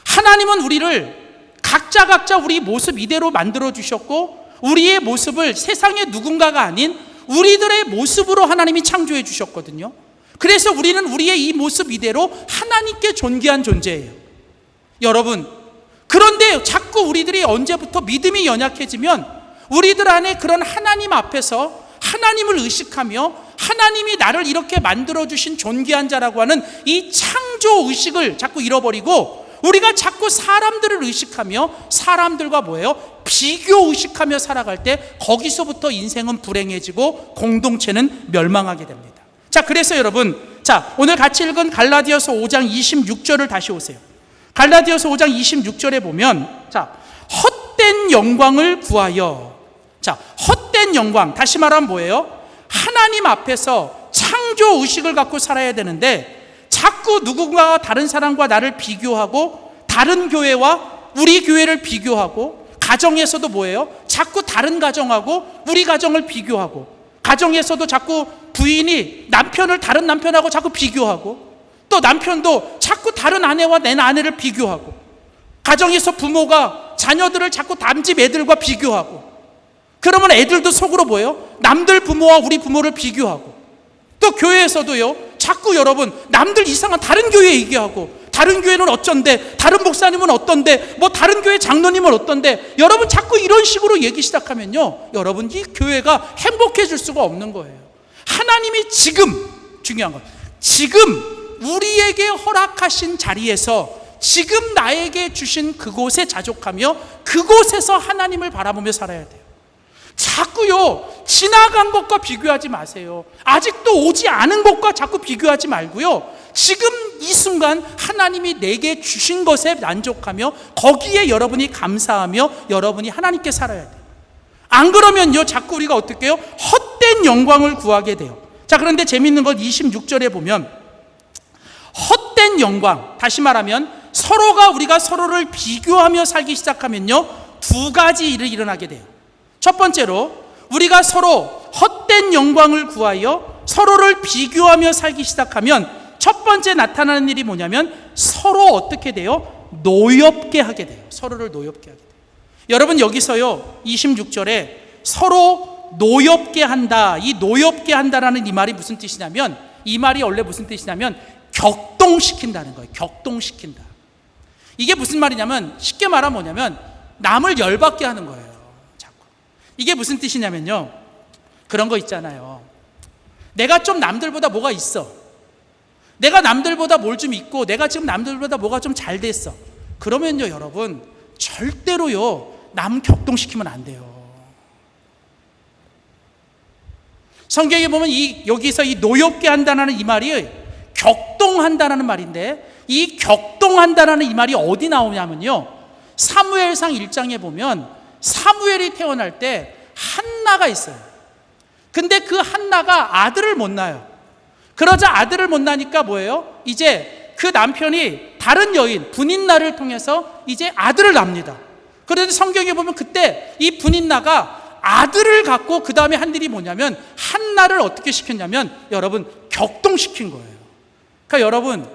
하나님은 우리를 각자 우리 모습 이대로 만들어 주셨고, 우리의 모습을 세상의 누군가가 아닌 우리들의 모습으로 하나님이 창조해 주셨거든요. 그래서 우리는 우리의 이 모습 이대로 하나님께 존귀한 존재예요. 여러분 그런데 자꾸 우리들이 언제부터 믿음이 연약해지면 우리들 안에 그런 하나님 앞에서 하나님을 의식하며 하나님이 나를 이렇게 만들어주신 존귀한 자라고 하는 이 창조 의식을 자꾸 잃어버리고, 우리가 자꾸 사람들을 의식하며 사람들과 뭐예요? 비교 의식하며 살아갈 때 거기서부터 인생은 불행해지고 공동체는 멸망하게 됩니다. 자, 그래서 여러분, 오늘 같이 읽은 갈라디아서 5장 26절을 다시 오세요. 갈라디아서 5장 26절에 보면 헛된 영광을 구하여, 헛된 영광, 다시 말하면 뭐예요? 하나님 앞에서 창조 의식을 갖고 살아야 되는데 자꾸 누군가가 다른 사람과 나를 비교하고 다른 교회와 우리 교회를 비교하고, 가정에서도 뭐예요? 자꾸 다른 가정하고 우리 가정을 비교하고, 가정에서도 자꾸 부인이 남편을 다른 남편하고 자꾸 비교하고, 또 남편도 자꾸 다른 아내와 내 아내를 비교하고, 가정에서 부모가 자녀들을 자꾸 남집 애들과 비교하고, 그러면 애들도 속으로 뭐예요? 남들 부모와 우리 부모를 비교하고, 또 교회에서도요 자꾸 여러분 남들 이상한 다른 교회 얘기하고, 다른 교회는 어쩐데, 다른 목사님은 어떤데, 뭐 다른 교회 장로님은 어떤데, 여러분 자꾸 이런 식으로 얘기 시작하면요 여러분 이 교회가 행복해질 수가 없는 거예요. 하나님이 지금, 중요한 건 지금 우리에게 허락하신 자리에서 지금 나에게 주신 그곳에 자족하며 그곳에서 하나님을 바라보며 살아야 돼요. 자꾸요 지나간 것과 비교하지 마세요. 아직도 오지 않은 것과 자꾸 비교하지 말고요, 지금 이 순간 하나님이 내게 주신 것에 만족하며 거기에 여러분이 감사하며 여러분이 하나님께 살아야 돼요. 안 그러면요 자꾸 우리가 어떻게 해요? 헛된 영광을 구하게 돼요. 자, 그런데 재밌는 건 26절에 보면 헛된 영광, 다시 말하면 우리가 서로를 비교하며 살기 시작하면요, 두 가지 일이 일어나게 돼요. 첫 번째로 우리가 서로 헛된 영광을 구하여 서로를 비교하며 살기 시작하면 첫 번째 나타나는 일이 뭐냐면 서로 어떻게 돼요? 노엽게 하게 돼요. 서로를 노엽게 하게 돼요. 여러분, 여기서요 26절에 서로 노엽게 한다, 이 노엽게 한다라는 이 말이 무슨 뜻이냐면, 이 말이 원래 무슨 뜻이냐면 격동시킨다는 거예요. 격동시킨다. 이게 무슨 말이냐면, 쉽게 말하면 뭐냐면 남을 열받게 하는 거예요. 자꾸. 이게 무슨 뜻이냐면요, 그런 거 있잖아요. 내가 좀 남들보다 뭐가 있어. 내가 남들보다 뭘 좀 있고, 내가 지금 남들보다 뭐가 좀 잘 됐어. 그러면요 여러분, 절대로요 남 격동시키면 안 돼요. 성경에 보면 여기서 이 노엽게 한다는 이 말이 격동한다는 말인데, 이 격동한다는 이 말이 어디 나오냐면요, 사무엘상 1장에 보면 사무엘이 태어날 때 한나가 있어요. 근데 그 한나가 아들을 못 낳아요. 그러자 아들을 못 낳으니까 뭐예요? 이제 그 남편이 다른 여인 분인나를 통해서 이제 아들을 낳습니다. 그런데 성경에 보면 그때 이 분인나가 아들을 갖고 그 다음에 한 일이 뭐냐면 한나를 어떻게 시켰냐면 여러분 격동시킨 거예요. 그러니까 여러분,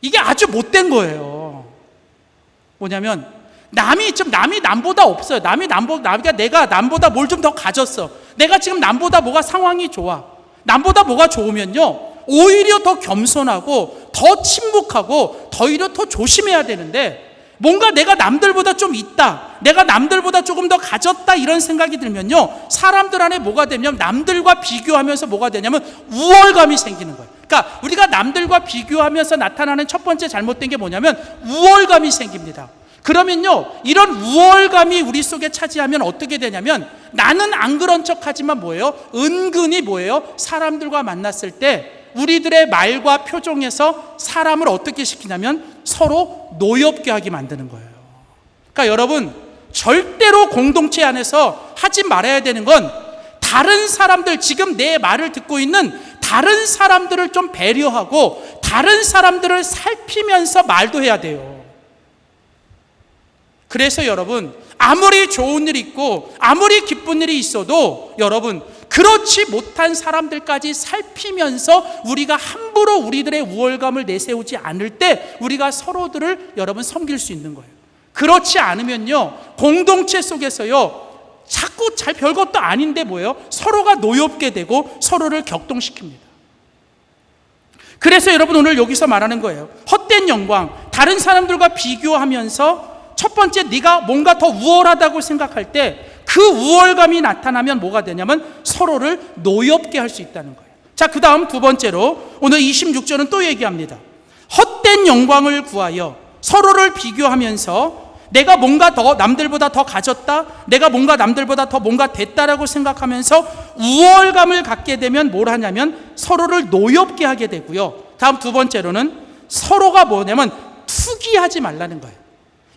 이게 아주 못된 거예요. 뭐냐면 남이 남보다 없어요. 내가 남보다 뭘 좀 더 가졌어. 내가 지금 남보다 뭐가 상황이 좋아. 남보다 뭐가 좋으면요, 오히려 더 겸손하고 더 침묵하고 오히려 더 조심해야 되는데, 뭔가 내가 남들보다 좀 있다, 내가 남들보다 조금 더 가졌다, 이런 생각이 들면요, 사람들 안에 뭐가 되냐면 남들과 비교하면서 뭐가 되냐면 우월감이 생기는 거예요. 그러니까 우리가 남들과 비교하면서 나타나는 첫 번째 잘못된 게 뭐냐면 우월감이 생깁니다. 그러면요, 이런 우월감이 우리 속에 차지하면 어떻게 되냐면, 나는 안 그런 척하지만 뭐예요? 은근히 뭐예요? 사람들과 만났을 때 우리들의 말과 표정에서 사람을 어떻게 시키냐면 서로 노엽게 하게 만드는 거예요. 그러니까 여러분, 절대로 공동체 안에서 하지 말아야 되는 건 다른 사람들, 지금 내 말을 듣고 있는 다른 사람들을 좀 배려하고 다른 사람들을 살피면서 말도 해야 돼요. 그래서 여러분, 아무리 좋은 일이 있고 아무리 기쁜 일이 있어도 여러분, 그렇지 못한 사람들까지 살피면서 우리가 함부로 우리들의 우월감을 내세우지 않을 때 우리가 서로들을 여러분 섬길 수 있는 거예요. 그렇지 않으면요, 공동체 속에서요 자꾸 잘 별것도 아닌데 뭐예요? 서로가 노엽게 되고 서로를 격동시킵니다. 그래서 여러분, 오늘 여기서 말하는 거예요. 헛된 영광, 다른 사람들과 비교하면서 첫 번째, 네가 뭔가 더 우월하다고 생각할 때 그 우월감이 나타나면 뭐가 되냐면 서로를 노엽게 할 수 있다는 거예요. 자, 그 다음 두 번째로 오늘 26절은 또 얘기합니다. 헛된 영광을 구하여 서로를 비교하면서 내가 뭔가 더 남들보다 더 가졌다, 내가 뭔가 남들보다 더 뭔가 됐다라고 생각하면서 우월감을 갖게 되면 뭘 하냐면 서로를 노엽게 하게 되고요. 다음 두 번째로는 서로가 뭐냐면 투기하지 말라는 거예요.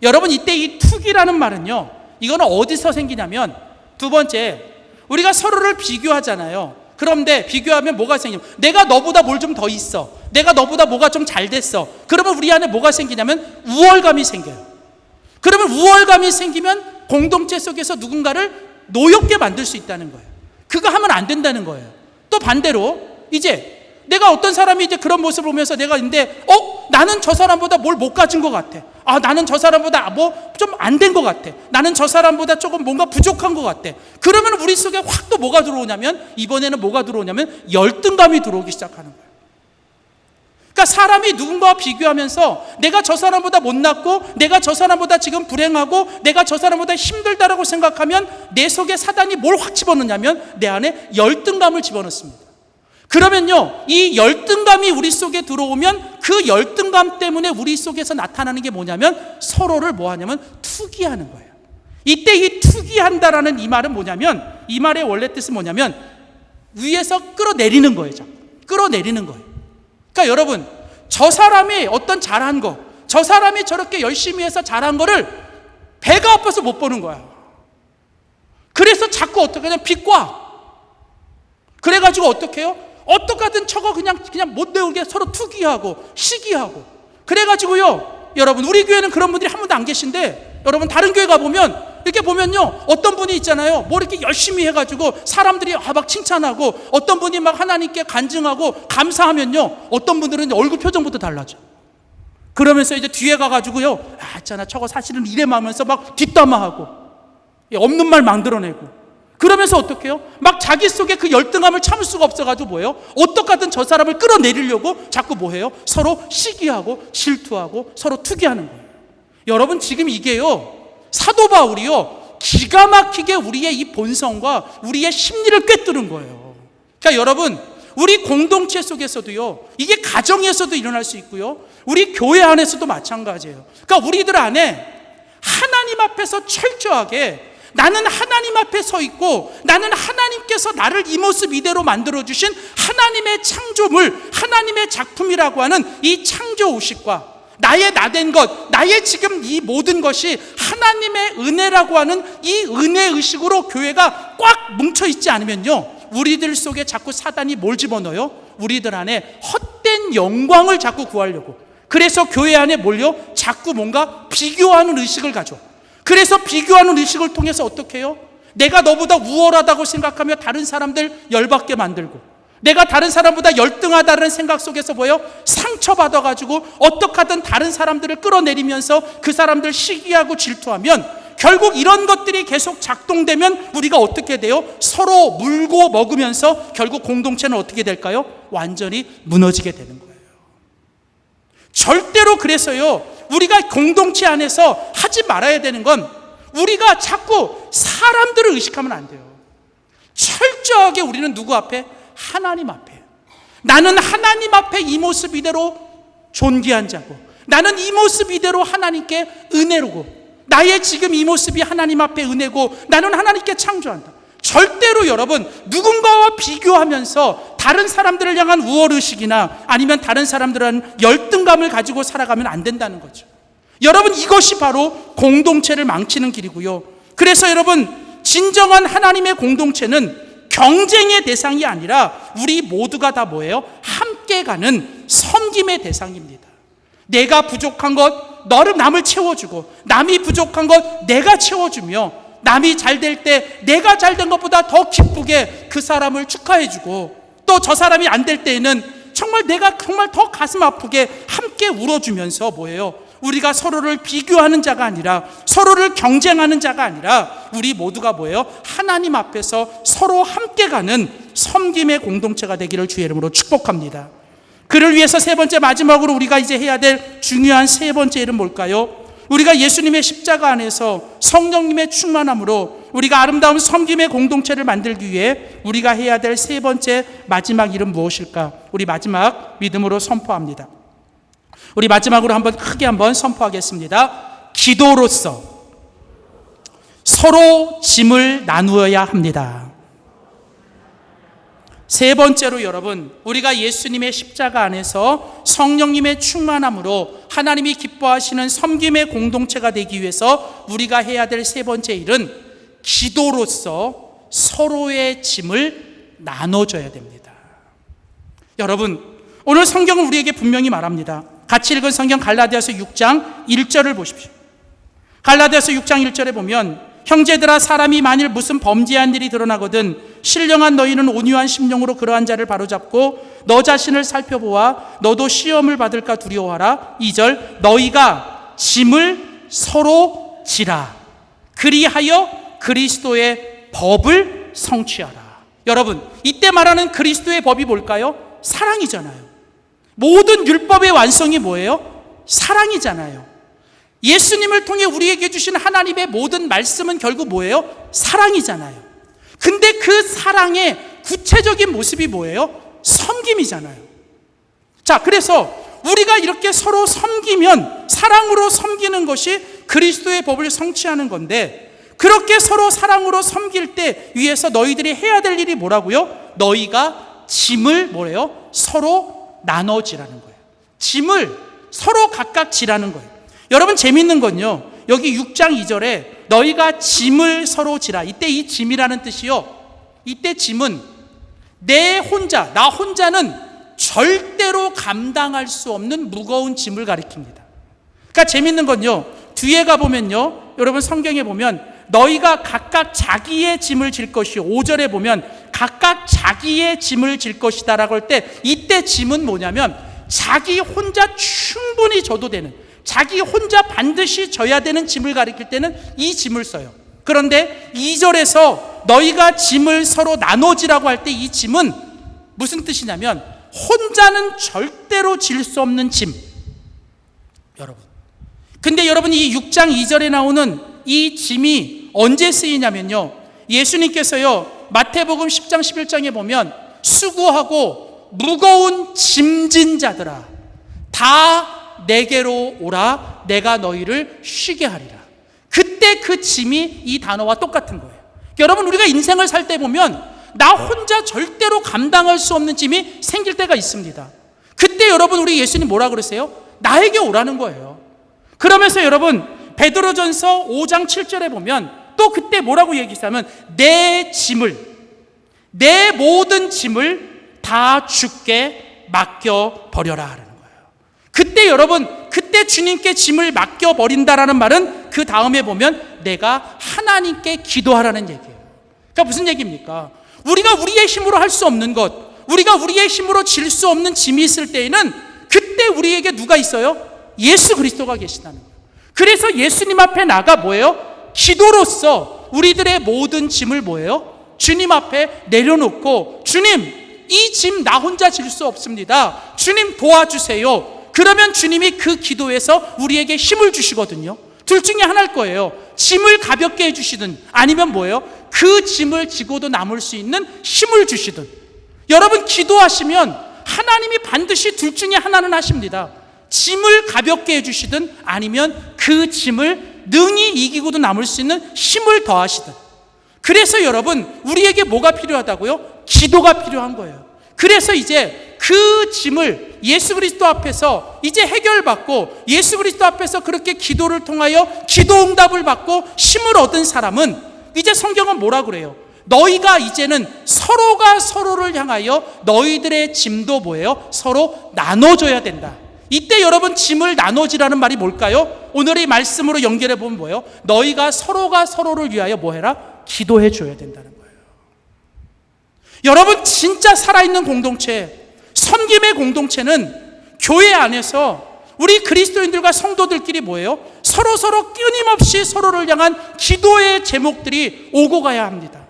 여러분, 이때 이 투기라는 말은요, 이거는 어디서 생기냐면, 두 번째, 우리가 서로를 비교하잖아요. 그런데 비교하면 뭐가 생기냐면 내가 너보다 뭘 좀 더 있어, 내가 너보다 뭐가 좀 잘 됐어. 그러면 우리 안에 뭐가 생기냐면 우월감이 생겨요. 그러면 우월감이 생기면 공동체 속에서 누군가를 노엽게 만들 수 있다는 거예요. 그거 하면 안 된다는 거예요. 또 반대로 이제 내가 어떤 사람이 이제 그런 모습을 보면서 내가 근데 나는 저 사람보다 뭘 못 가진 것 같아. 나는 저 사람보다 뭐 좀 안 된 것 같아. 나는 저 사람보다 조금 뭔가 부족한 것 같아. 그러면 우리 속에 확 또 뭐가 들어오냐면, 이번에는 뭐가 들어오냐면 열등감이 들어오기 시작하는 거예요. 그러니까 사람이 누군가와 비교하면서 내가 저 사람보다 못났고, 내가 저 사람보다 지금 불행하고, 내가 저 사람보다 힘들다라고 생각하면 내 속에 사단이 뭘 확 집어넣냐면 내 안에 열등감을 집어넣습니다. 그러면요, 이 열등감이 우리 속에 들어오면 그 열등감 때문에 우리 속에서 나타나는 게 뭐냐면 서로를 뭐 하냐면 투기하는 거예요. 이때 이 투기한다라는 이 말은 뭐냐면, 이 말의 원래 뜻은 뭐냐면 위에서 끌어내리는 거예요. 끌어내리는 거예요. 그러니까 여러분, 저 사람이 어떤 잘한 거, 저 사람이 저렇게 열심히 해서 잘한 거를 배가 아파서 못 보는 거야. 그래서 자꾸 어떻게 하냐면 비꼬아. 그래가지고 어떻게 해요? 어떡하든 저거 그냥 못 내오게 서로 투기하고 시기하고. 그래가지고요, 여러분, 우리 교회는 그런 분들이 한 분도 안 계신데, 여러분 다른 교회 가보면 이렇게 보면요, 어떤 분이 있잖아요, 뭐 이렇게 열심히 해가지고 사람들이 막 칭찬하고, 어떤 분이 막 하나님께 간증하고 감사하면요, 어떤 분들은 얼굴 표정부터 달라져. 그러면서 이제 뒤에 가가지고요, 있잖아, 저거 사실은 이래하면서 막 뒷담화하고 없는 말 만들어내고, 그러면서 어떻게 해요? 막 자기 속에 그 열등감을 참을 수가 없어가지고 뭐예요? 어떻게든 저 사람을 끌어내리려고 자꾸 뭐해요? 서로 시기하고 질투하고 서로 투기하는 거예요. 여러분, 지금 이게요, 사도 바울이요, 기가 막히게 우리의 이 본성과 우리의 심리를 꿰뚫은 거예요. 그러니까 여러분, 우리 공동체 속에서도요, 이게 가정에서도 일어날 수 있고요, 우리 교회 안에서도 마찬가지예요. 그러니까 우리들 안에 하나님 앞에서 철저하게 나는 하나님 앞에 서 있고, 나는 하나님께서 나를 이 모습 이대로 만들어주신 하나님의 창조물, 하나님의 작품이라고 하는 이 창조의식과 나의 나된 것, 나의 지금 이 모든 것이 하나님의 은혜라고 하는 이 은혜의식으로 교회가 꽉 뭉쳐있지 않으면요, 우리들 속에 자꾸 사단이 뭘 집어넣어요? 우리들 안에 헛된 영광을 자꾸 구하려고. 그래서 교회 안에 몰려 자꾸 뭔가 비교하는 의식을 가져. 그래서 비교하는 의식을 통해서 어떻게 해요? 내가 너보다 우월하다고 생각하며 다른 사람들 열받게 만들고, 내가 다른 사람보다 열등하다는 생각 속에서 뭐예요? 상처받아가지고 어떻게 하든 다른 사람들을 끌어내리면서 그 사람들 시기하고 질투하면, 결국 이런 것들이 계속 작동되면 우리가 어떻게 돼요? 서로 물고 먹으면서 결국 공동체는 어떻게 될까요? 완전히 무너지게 되는 거예요. 절대로. 그래서요, 우리가 공동체 안에서 하지 말아야 되는 건, 우리가 자꾸 사람들을 의식하면 안 돼요. 철저하게 우리는 누구 앞에? 하나님 앞에. 나는 하나님 앞에 이 모습 이대로 존귀한 자고, 나는 이 모습 이대로 하나님께 은혜로고, 나의 지금 이 모습이 하나님 앞에 은혜고, 나는 하나님께 창조한다. 절대로 여러분, 누군가와 비교하면서 다른 사람들을 향한 우월의식이나 아니면 다른 사람들은 열등감을 가지고 살아가면 안 된다는 거죠. 여러분, 이것이 바로 공동체를 망치는 길이고요. 그래서 여러분, 진정한 하나님의 공동체는 경쟁의 대상이 아니라 우리 모두가 다 뭐예요? 함께 가는 섬김의 대상입니다. 내가 부족한 것 남을 채워주고, 남이 부족한 것 내가 채워주며, 남이 잘 될 때 내가 잘 된 것보다 더 기쁘게 그 사람을 축하해주고, 또 저 사람이 안 될 때에는 정말 내가 정말 더 가슴 아프게 함께 울어주면서 뭐예요? 우리가 서로를 비교하는 자가 아니라, 서로를 경쟁하는 자가 아니라 우리 모두가 뭐예요? 하나님 앞에서 서로 함께 가는 섬김의 공동체가 되기를 주의 이름으로 축복합니다. 그를 위해서 세 번째, 마지막으로 우리가 이제 해야 될 중요한 세 번째 일은 뭘까요? 우리가 예수님의 십자가 안에서 성령님의 충만함으로 우리가 아름다운 섬김의 공동체를 만들기 위해 우리가 해야 될 세 번째 마지막 일은 무엇일까? 우리 마지막 믿음으로 선포합니다. 우리 마지막으로 크게 한번 선포하겠습니다. 기도로서 서로 짐을 나누어야 합니다. 세 번째로 여러분, 우리가 예수님의 십자가 안에서 성령님의 충만함으로 하나님이 기뻐하시는 섬김의 공동체가 되기 위해서 우리가 해야 될 세 번째 일은 기도로서 서로의 짐을 나눠줘야 됩니다. 여러분, 오늘 성경은 우리에게 분명히 말합니다. 같이 읽은 성경 갈라디아서 6장 1절을 보십시오. 갈라디아서 6장 1절에 보면, 형제들아, 사람이 만일 무슨 범죄한 일이 드러나거든 신령한 너희는 온유한 심령으로 그러한 자를 바로잡고 너 자신을 살펴보아 너도 시험을 받을까 두려워하라. 2절, 너희가 짐을 서로 지라. 그리하여 그리스도의 법을 성취하라. 여러분, 이때 말하는 그리스도의 법이 뭘까요? 사랑이잖아요. 모든 율법의 완성이 뭐예요? 사랑이잖아요. 예수님을 통해 우리에게 주신 하나님의 모든 말씀은 결국 뭐예요? 사랑이잖아요. 근데 그 사랑의 구체적인 모습이 뭐예요? 섬김이잖아요. 자, 그래서 우리가 이렇게 서로 섬기면, 사랑으로 섬기는 것이 그리스도의 법을 성취하는 건데, 그렇게 서로 사랑으로 섬길 때 위해서 너희들이 해야 될 일이 뭐라고요? 너희가 짐을 뭐래요? 서로 나눠지라는 거예요. 짐을 서로 각각 지라는 거예요. 여러분, 재밌는 건요, 여기 6장 2절에 너희가 짐을 서로 지라. 이때 이 짐이라는 뜻이요, 이때 짐은 나 혼자는 절대로 감당할 수 없는 무거운 짐을 가리킵니다. 그러니까 재밌는 건요, 뒤에 가보면요, 여러분 성경에 보면 너희가 각각 자기의 짐을 질 것이요, 5절에 보면 각각 자기의 짐을 질 것이다 라고 할 때, 이때 짐은 뭐냐면 자기 혼자 충분히 져도 되는, 자기 혼자 반드시 져야 되는 짐을 가리킬 때는 이 짐을 써요. 그런데 2절에서 너희가 짐을 서로 나눠지라고 할 때 이 짐은 무슨 뜻이냐면 혼자는 절대로 질 수 없는 짐. 여러분, 근데 여러분 이 6장 2절에 나오는 이 짐이 언제 쓰이냐면요, 예수님께서요 마태복음 10장 11장에 보면 수고하고 무거운 짐진 자들아 다 내게로 오라, 내가 너희를 쉬게 하리라. 그때 그 짐이 이 단어와 똑같은 거예요. 여러분, 우리가 인생을 살 때 보면 나 혼자 절대로 감당할 수 없는 짐이 생길 때가 있습니다. 그때 여러분 우리 예수님 뭐라 그러세요? 나에게 오라는 거예요. 그러면서 여러분 베드로전서 5장 7절에 보면 또 그때 뭐라고 얘기하면 내 짐을, 내 모든 짐을 다 주께 맡겨버려라 하는 거예요. 그때 여러분, 그때 주님께 짐을 맡겨버린다라는 말은 그 다음에 보면 내가 하나님께 기도하라는 얘기예요. 그러니까 무슨 얘기입니까? 우리가 우리의 힘으로 할 수 없는 것, 우리가 우리의 힘으로 질 수 없는 짐이 있을 때에는 그때 우리에게 누가 있어요? 예수 그리스도가 계시다는 거예요. 그래서 예수님 앞에 나가 뭐예요? 기도로서 우리들의 모든 짐을 뭐예요? 주님 앞에 내려놓고, 주님, 이 짐 나 혼자 질 수 없습니다. 주님 도와주세요. 그러면 주님이 그 기도에서 우리에게 힘을 주시거든요. 둘 중에 하나일 거예요. 짐을 가볍게 해주시든 아니면 뭐예요? 그 짐을 지고도 남을 수 있는 힘을 주시든. 여러분 기도하시면 하나님이 반드시 둘 중에 하나는 하십니다. 짐을 가볍게 해주시든 아니면 그 짐을 능히 이기고도 남을 수 있는 힘을 더하시든. 그래서 여러분 우리에게 뭐가 필요하다고요? 기도가 필요한 거예요. 그래서 이제 그 짐을 예수 그리스도 앞에서 이제 해결받고 예수 그리스도 앞에서 그렇게 기도를 통하여 기도 응답을 받고 힘을 얻은 사람은 이제 성경은 뭐라 그래요? 너희가 이제는 서로가 서로를 향하여 너희들의 짐도 뭐예요? 서로 나눠줘야 된다. 이때 여러분 짐을 나눠지라는 말이 뭘까요? 오늘의 말씀으로 연결해 보면 뭐예요? 너희가 서로가 서로를 위하여 뭐 해라? 기도해 줘야 된다는 거예요. 여러분 진짜 살아있는 공동체, 섬김의 공동체는 교회 안에서 우리 그리스도인들과 성도들끼리 뭐예요? 서로 끊임없이 서로를 향한 기도의 제목들이 오고 가야 합니다.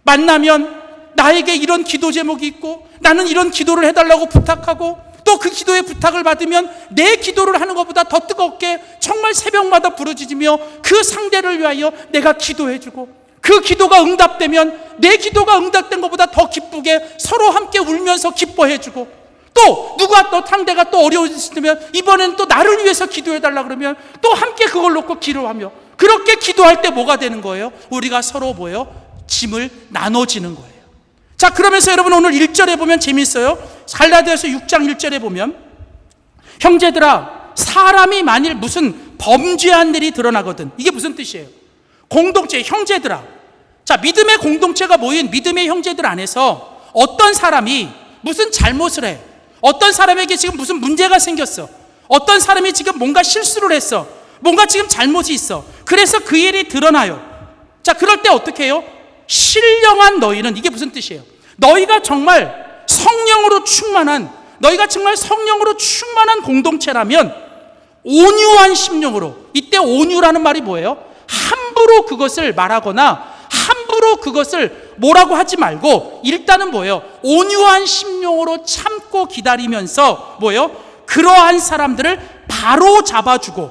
만나면 나에게 이런 기도 제목이 있고 나는 이런 기도를 해달라고 부탁하고 또 그 기도의 부탁을 받으면 내 기도를 하는 것보다 더 뜨겁게 정말 새벽마다 부르짖으며 그 상대를 위하여 내가 기도해주고 그 기도가 응답되면 내 기도가 응답된 것보다 더 기쁘게 서로 함께 울면서 기뻐해주고 또 누가 또 상대가 또 어려워지면 이번엔 또 나를 위해서 기도해달라 그러면 또 함께 그걸 놓고 기도하며 그렇게 기도할 때 뭐가 되는 거예요? 우리가 서로 뭐예요? 짐을 나눠지는 거예요. 자, 그러면서 여러분 오늘 1절에 보면 재밌어요. 갈라디아서 6장 1절에 보면 형제들아 사람이 만일 무슨 범죄한 일이 드러나거든. 이게 무슨 뜻이에요? 공동체, 형제들아. 자, 믿음의 공동체가 모인 믿음의 형제들 안에서 어떤 사람이 무슨 잘못을 해, 어떤 사람에게 지금 무슨 문제가 생겼어, 어떤 사람이 지금 뭔가 실수를 했어, 뭔가 지금 잘못이 있어. 그래서 그 일이 드러나요. 자, 그럴 때 어떻게 해요? 신령한 너희는, 이게 무슨 뜻이에요? 너희가 정말 성령으로 충만한, 너희가 정말 성령으로 충만한 공동체라면 온유한 심령으로, 이때 온유라는 말이 뭐예요? 함부로 그것을 말하거나 함부로 그것을 뭐라고 하지 말고 일단은 뭐예요? 온유한 심령으로 참고 기다리면서 뭐예요? 그러한 사람들을 바로 잡아주고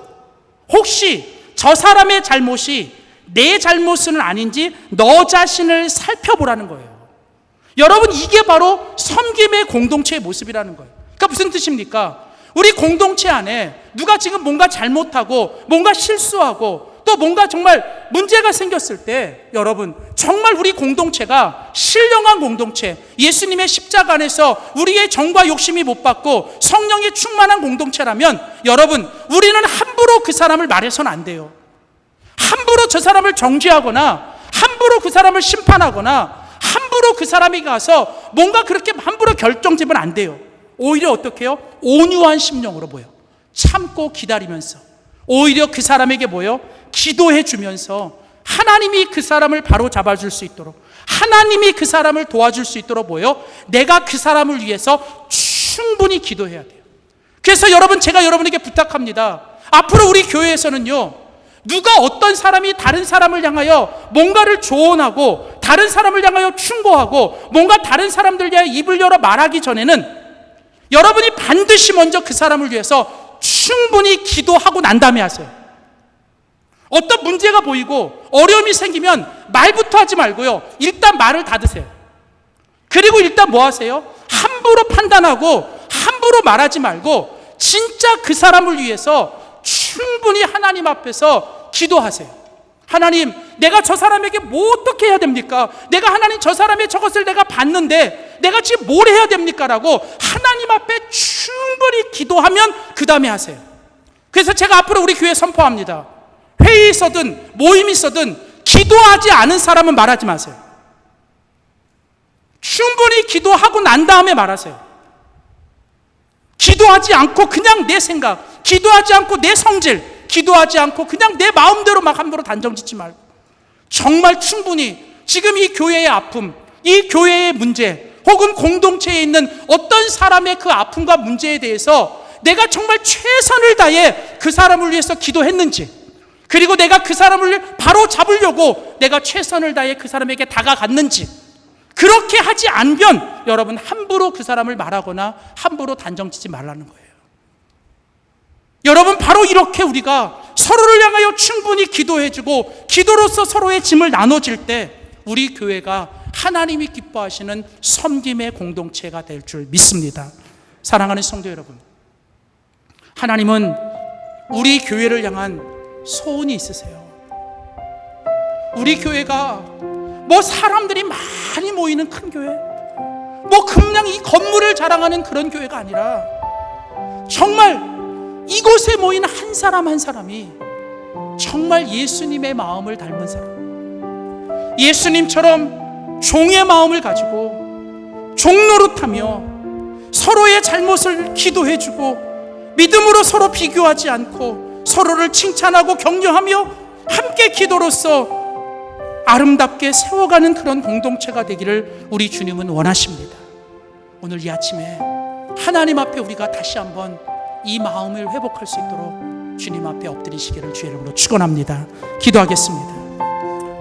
혹시 저 사람의 잘못이 내 잘못은 아닌지 너 자신을 살펴보라는 거예요. 여러분 이게 바로 섬김의 공동체의 모습이라는 거예요. 그러니까 무슨 뜻입니까? 우리 공동체 안에 누가 지금 뭔가 잘못하고 뭔가 실수하고 또 뭔가 정말 문제가 생겼을 때 여러분 정말 우리 공동체가 신령한 공동체, 예수님의 십자가 안에서 우리의 정과 욕심이 못 받고 성령이 충만한 공동체라면 여러분 우리는 함부로 그 사람을 말해서는 안 돼요. 함부로 저 사람을 정죄하거나 함부로 그 사람을 심판하거나 함부로 그 사람이 가서 뭔가 그렇게 함부로 결정지면 안 돼요. 오히려 어떻게 해요? 온유한 심령으로 뭐요? 참고 기다리면서 오히려 그 사람에게 뭐요? 기도해 주면서 하나님이 그 사람을 바로 잡아줄 수 있도록, 하나님이 그 사람을 도와줄 수 있도록 뭐요? 내가 그 사람을 위해서 충분히 기도해야 돼요. 그래서 여러분, 제가 여러분에게 부탁합니다. 앞으로 우리 교회에서는요, 누가 어떤 사람이 다른 사람을 향하여 뭔가를 조언하고 다른 사람을 향하여 충고하고 뭔가 다른 사람들 위해 입을 열어 말하기 전에는 여러분이 반드시 먼저 그 사람을 위해서 충분히 기도하고 난 다음에 하세요. 어떤 문제가 보이고 어려움이 생기면 말부터 하지 말고요, 일단 말을 닫으세요. 그리고 일단 뭐 하세요? 함부로 판단하고 함부로 말하지 말고 진짜 그 사람을 위해서 충분히 하나님 앞에서 기도하세요. 하나님, 내가 저 사람에게 뭐 어떻게 해야 됩니까? 내가 하나님, 저 사람의 저것을 내가 봤는데 내가 지금 뭘 해야 됩니까? 라고 하나님 앞에 충분히 기도하면 그 다음에 하세요. 그래서 제가 앞으로 우리 교회에 선포합니다. 회의 있어든 모임이 있어든 기도하지 않은 사람은 말하지 마세요. 충분히 기도하고 난 다음에 말하세요. 기도하지 않고 그냥 내 생각, 기도하지 않고 내 성질, 기도하지 않고 그냥 내 마음대로 막 함부로 단정짓지 말고 정말 충분히 지금 이 교회의 아픔, 이 교회의 문제, 혹은 공동체에 있는 어떤 사람의 그 아픔과 문제에 대해서 내가 정말 최선을 다해 그 사람을 위해서 기도했는지, 그리고 내가 그 사람을 바로 잡으려고 내가 최선을 다해 그 사람에게 다가갔는지, 그렇게 하지 않으면 여러분 함부로 그 사람을 말하거나 함부로 단정짓지 말라는 거예요. 여러분, 바로 이렇게 우리가 서로를 향하여 충분히 기도해주고 기도로서 서로의 짐을 나눠질 때 우리 교회가 하나님이 기뻐하시는 섬김의 공동체가 될 줄 믿습니다. 사랑하는 성도 여러분, 하나님은 우리 교회를 향한 소원이 있으세요. 우리 교회가 뭐 사람들이 많이 모이는 큰 교회, 뭐 그냥 이 건물을 자랑하는 그런 교회가 아니라 정말 이곳에 모인 한 사람 한 사람이 정말 예수님의 마음을 닮은 사람, 예수님처럼 종의 마음을 가지고 종노릇하며 서로의 잘못을 기도해주고 믿음으로 서로 비교하지 않고 서로를 칭찬하고 격려하며 함께 기도로서 아름답게 세워가는 그런 공동체가 되기를 우리 주님은 원하십니다. 오늘 이 아침에 하나님 앞에 우리가 다시 한번 이 마음을 회복할 수 있도록 주님 앞에 엎드리시기를 주의 이름으로 축원합니다. 기도하겠습니다.